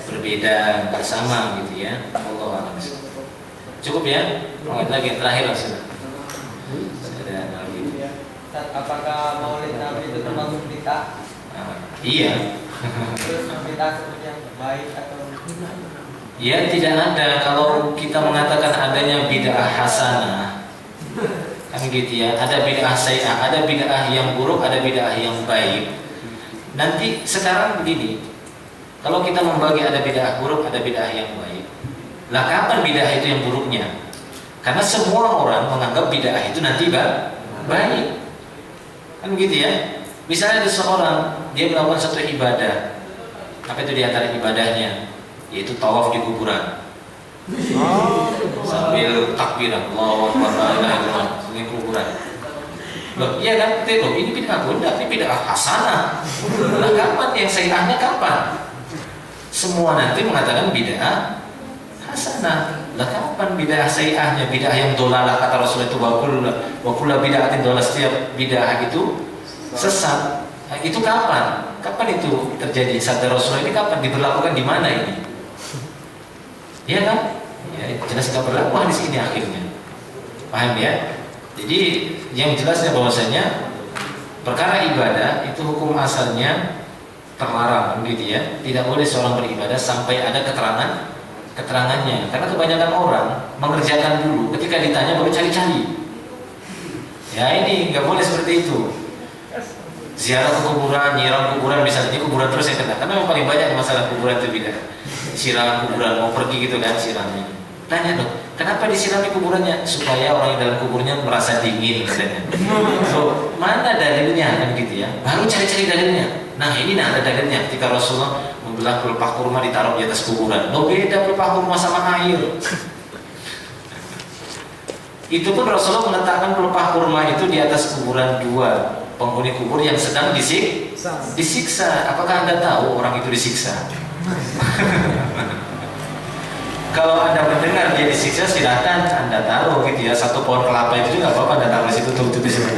berbeda, nggak sama gitu ya. Allah a'lam. Cukup ya? Mungkin lagi yang terakhir langsung. Apakah maulid Nabi itu termasuk bid'ah? Iya. Terus bid'ah seperti yang baik atau? Ya tidak ada. Kalau kita mengatakan adanya bid'ah hasanah, kan gitu ya. Ada bid'ah sayyi'ah, ada bid'ah yang buruk, ada bid'ah yang baik. Nanti sekarang begini, kalau kita membagi ada bid'ah buruk, ada bid'ah yang baik. Lah kapan bid'ah itu yang buruknya? Karena semua orang menganggap bid'ah itu nanti baik. Kan gitu ya. Misalnya ada seorang dia melakukan satu ibadah, apa itu diantara ibadahnya, yaitu tawaf di kuburan. Sambil takbir, Allahu Akbar, la ilaha illallah, di kuburan. Loh, iya kan? Loh, ini bid'ah bunda, ini bid'ah hasanah. Lah kapan yang sayyi'ahnya kapan? Semua nanti mengatakan bid'ah hasanah. Lah kapan bid'ah sayyi'ahnya? Bid'ah yang dolalah, kata Rasulullah itu wa kullu bid'atin dolalah, setiap bid'ah itu sesat. Nah, itu kapan? Kapan itu terjadi? Sabda Rasulullah ini kapan diberlakukan, di mana ini? Iya kan? Ya, jelas tidak berlaku hadis ini akhirnya. Paham ya? Jadi yang jelasnya bahwasanya perkara ibadah itu hukum asalnya terlarang, gitu ya. Tidak boleh seorang beribadah sampai ada keterangannya. Karena kebanyakan orang mengerjakan dulu, ketika ditanya baru cari-cari. Ya ini nggak boleh seperti itu. Ziarah ke kuburan, nyiram kuburan, misalnya kuburan terus yang kena. Karena yang paling banyak masalah kuburan itu beda. Siram kuburan, mau pergi gitu kan siramnya. Tanya dong, kenapa disirami kuburannya? Supaya orang yang dalam kuburnya merasa dingin katanya. So, mana dalilnya kan gitu ya? Baru cari-cari dalilnya. Nah ini ada dalilnya ketika Rasulullah membilang pelepah kurma ditaruh di atas kuburan. Lo beda pelepah kurma sama air. Itu pun Rasulullah meletakkan pelepah kurma itu di atas kuburan dua penghuni kubur yang sedang disiksa. Apakah Anda tahu orang itu disiksa? Kalau Anda mendengar dia disiksa, silahkan Anda taruh gitu ya. Satu pohon kelapa itu juga apa-apa Anda taruh di situ, tutup di situ.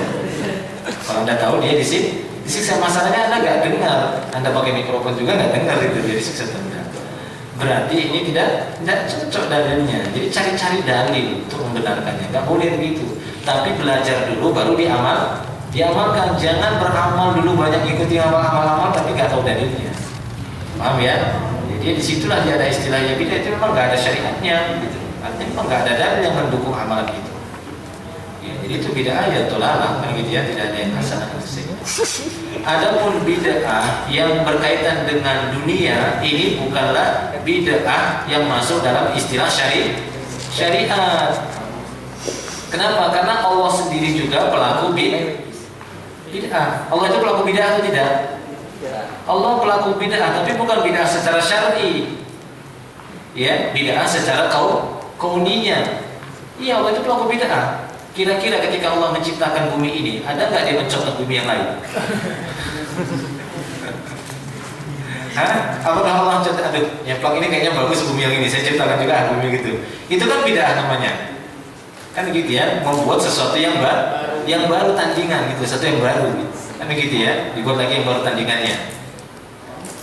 Kalau Anda tahu dia disiksa, masalahnya Anda nggak dengar. Anda pakai mikrofon juga nggak dengar itu dia disiksa tanda. Berarti ini tidak cocok dalilnya. Jadi cari-cari dalil untuk membenarkannya. Nggak boleh begitu. Tapi belajar dulu baru diamalkan. Jangan beramal dulu banyak ikuti amal-amal tapi nggak tahu dalilnya. Paham ya? Jadi disitulah dia ada istilahnya bidah itu memang nggak ada syariatnya gitu. Artinya memang nggak ada dalil yang mendukung amalan itu. Ya, jadi itu bid'ah ya tolalah kan gitu ya, tidak ada yang hasanah. Adapun bid'ah yang berkaitan dengan dunia ini bukanlah bid'ah yang masuk dalam istilah syariat. Kenapa? Karena Allah sendiri juga pelaku bid'ah. Allah itu pelaku bid'ah atau tidak? Allah pelaku bid'ah, tapi bukan bid'ah secara syar'i. Ya, bid'ah secara kauniyah. Iya, Allah itu pelaku bid'ah. Kira-kira ketika Allah menciptakan bumi ini, ada nggak dia mencontoh bumi yang lain? Hah? Apakah Allah mencontoh, aduh, yang plak ini kayaknya bagus bumi yang ini, saya ciptakan juga bumi gitu. Itu kan bid'ah namanya. Kan gitu ya, membuat sesuatu yang baru tandingan gitu, sesuatu yang baru gitu. Kan begitu ya, dibuat lagi yang baru tandingannya.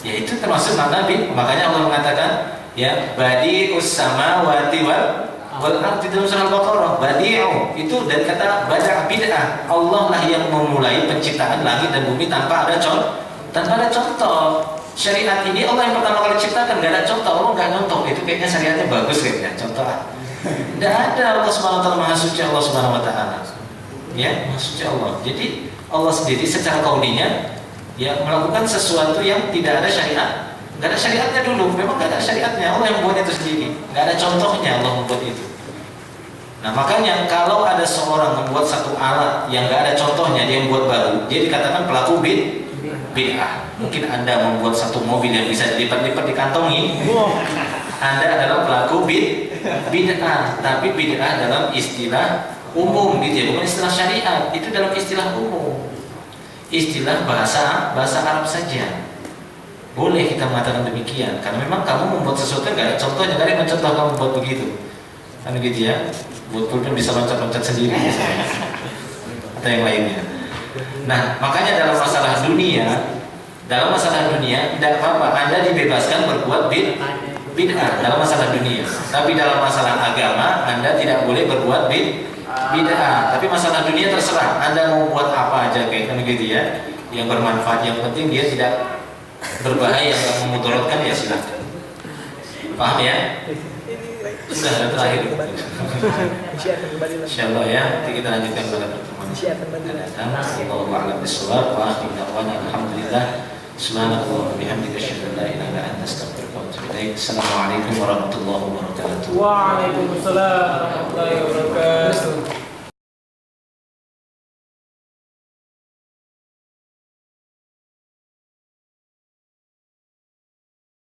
Ya itu termasuk makna makanya Allah mengatakan ya badi'us samawati wal ardi dalam surah Al-Baqarah. Badi'u itu dari kata bada' bid'ah. Allah lah yang memulai penciptaan langit dan bumi tanpa ada contoh. Syariat ini Allah yang pertama kali ciptakan, nggak ada contoh. Allah nggak contoh. Itu kayaknya syariatnya bagus kayaknya. Contoh nggak ada. Allah Subhanahu Wa Taala Maha Suci. Allah Subhanahu Wa Taala ya Maha Suci Allah. Jadi Allah sendiri secara kauninya ya melakukan sesuatu yang tidak ada syariat, nggak ada syariatnya dulu, memang nggak ada syariatnya. Allah yang membuat itu sendiri, nggak ada contohnya Allah membuat itu. Nah makanya kalau ada seorang membuat satu alat yang nggak ada contohnya, dia membuat baru, dia dikatakan pelaku bid'ah. Mungkin Anda membuat satu mobil yang bisa dilipat-lipat dikantongi, Anda adalah pelaku bid'ah. Tapi bid'ah dalam istilah umum gitu ya, bukan istilah syariat, itu dalam istilah umum, istilah bahasa Arab saja. Boleh kita mengatakan demikian, karena memang kamu membuat sesuatu nggak ada contohnya, nggak ada yang mencontoh kamu membuat begitu, kan gitu ya. Buat pulpen bisa loncat-loncat sendiri misalnya, atau yang lainnya. Nah makanya dalam masalah dunia tidak apa-apa, Anda dibebaskan berbuat bid'ah dalam masalah dunia. Tapi dalam masalah agama Anda tidak boleh berbuat bid'ah. Tapi masalah dunia terserah, Anda mau buat apa aja kayak gitu ya, yang bermanfaat, yang penting dia tidak berbahaya, tidak memudaratkan, ya silakan. Paham ya? Sudah ada terakhir. Insyaallah ya, nanti kita lanjutkan pada pertemuan akan datang. Wallahu a'lam bishawab. Wa akhiru da'wana alhamdulillah. Subhanallah wa bihamdika asyhadu an la ilaha illa anta astaghfiruka wa atubu ilaik. Assalamualaikum warahmatullahi wabarakatuh. Waalaikumsalam warahmatullahi wabarakatuh.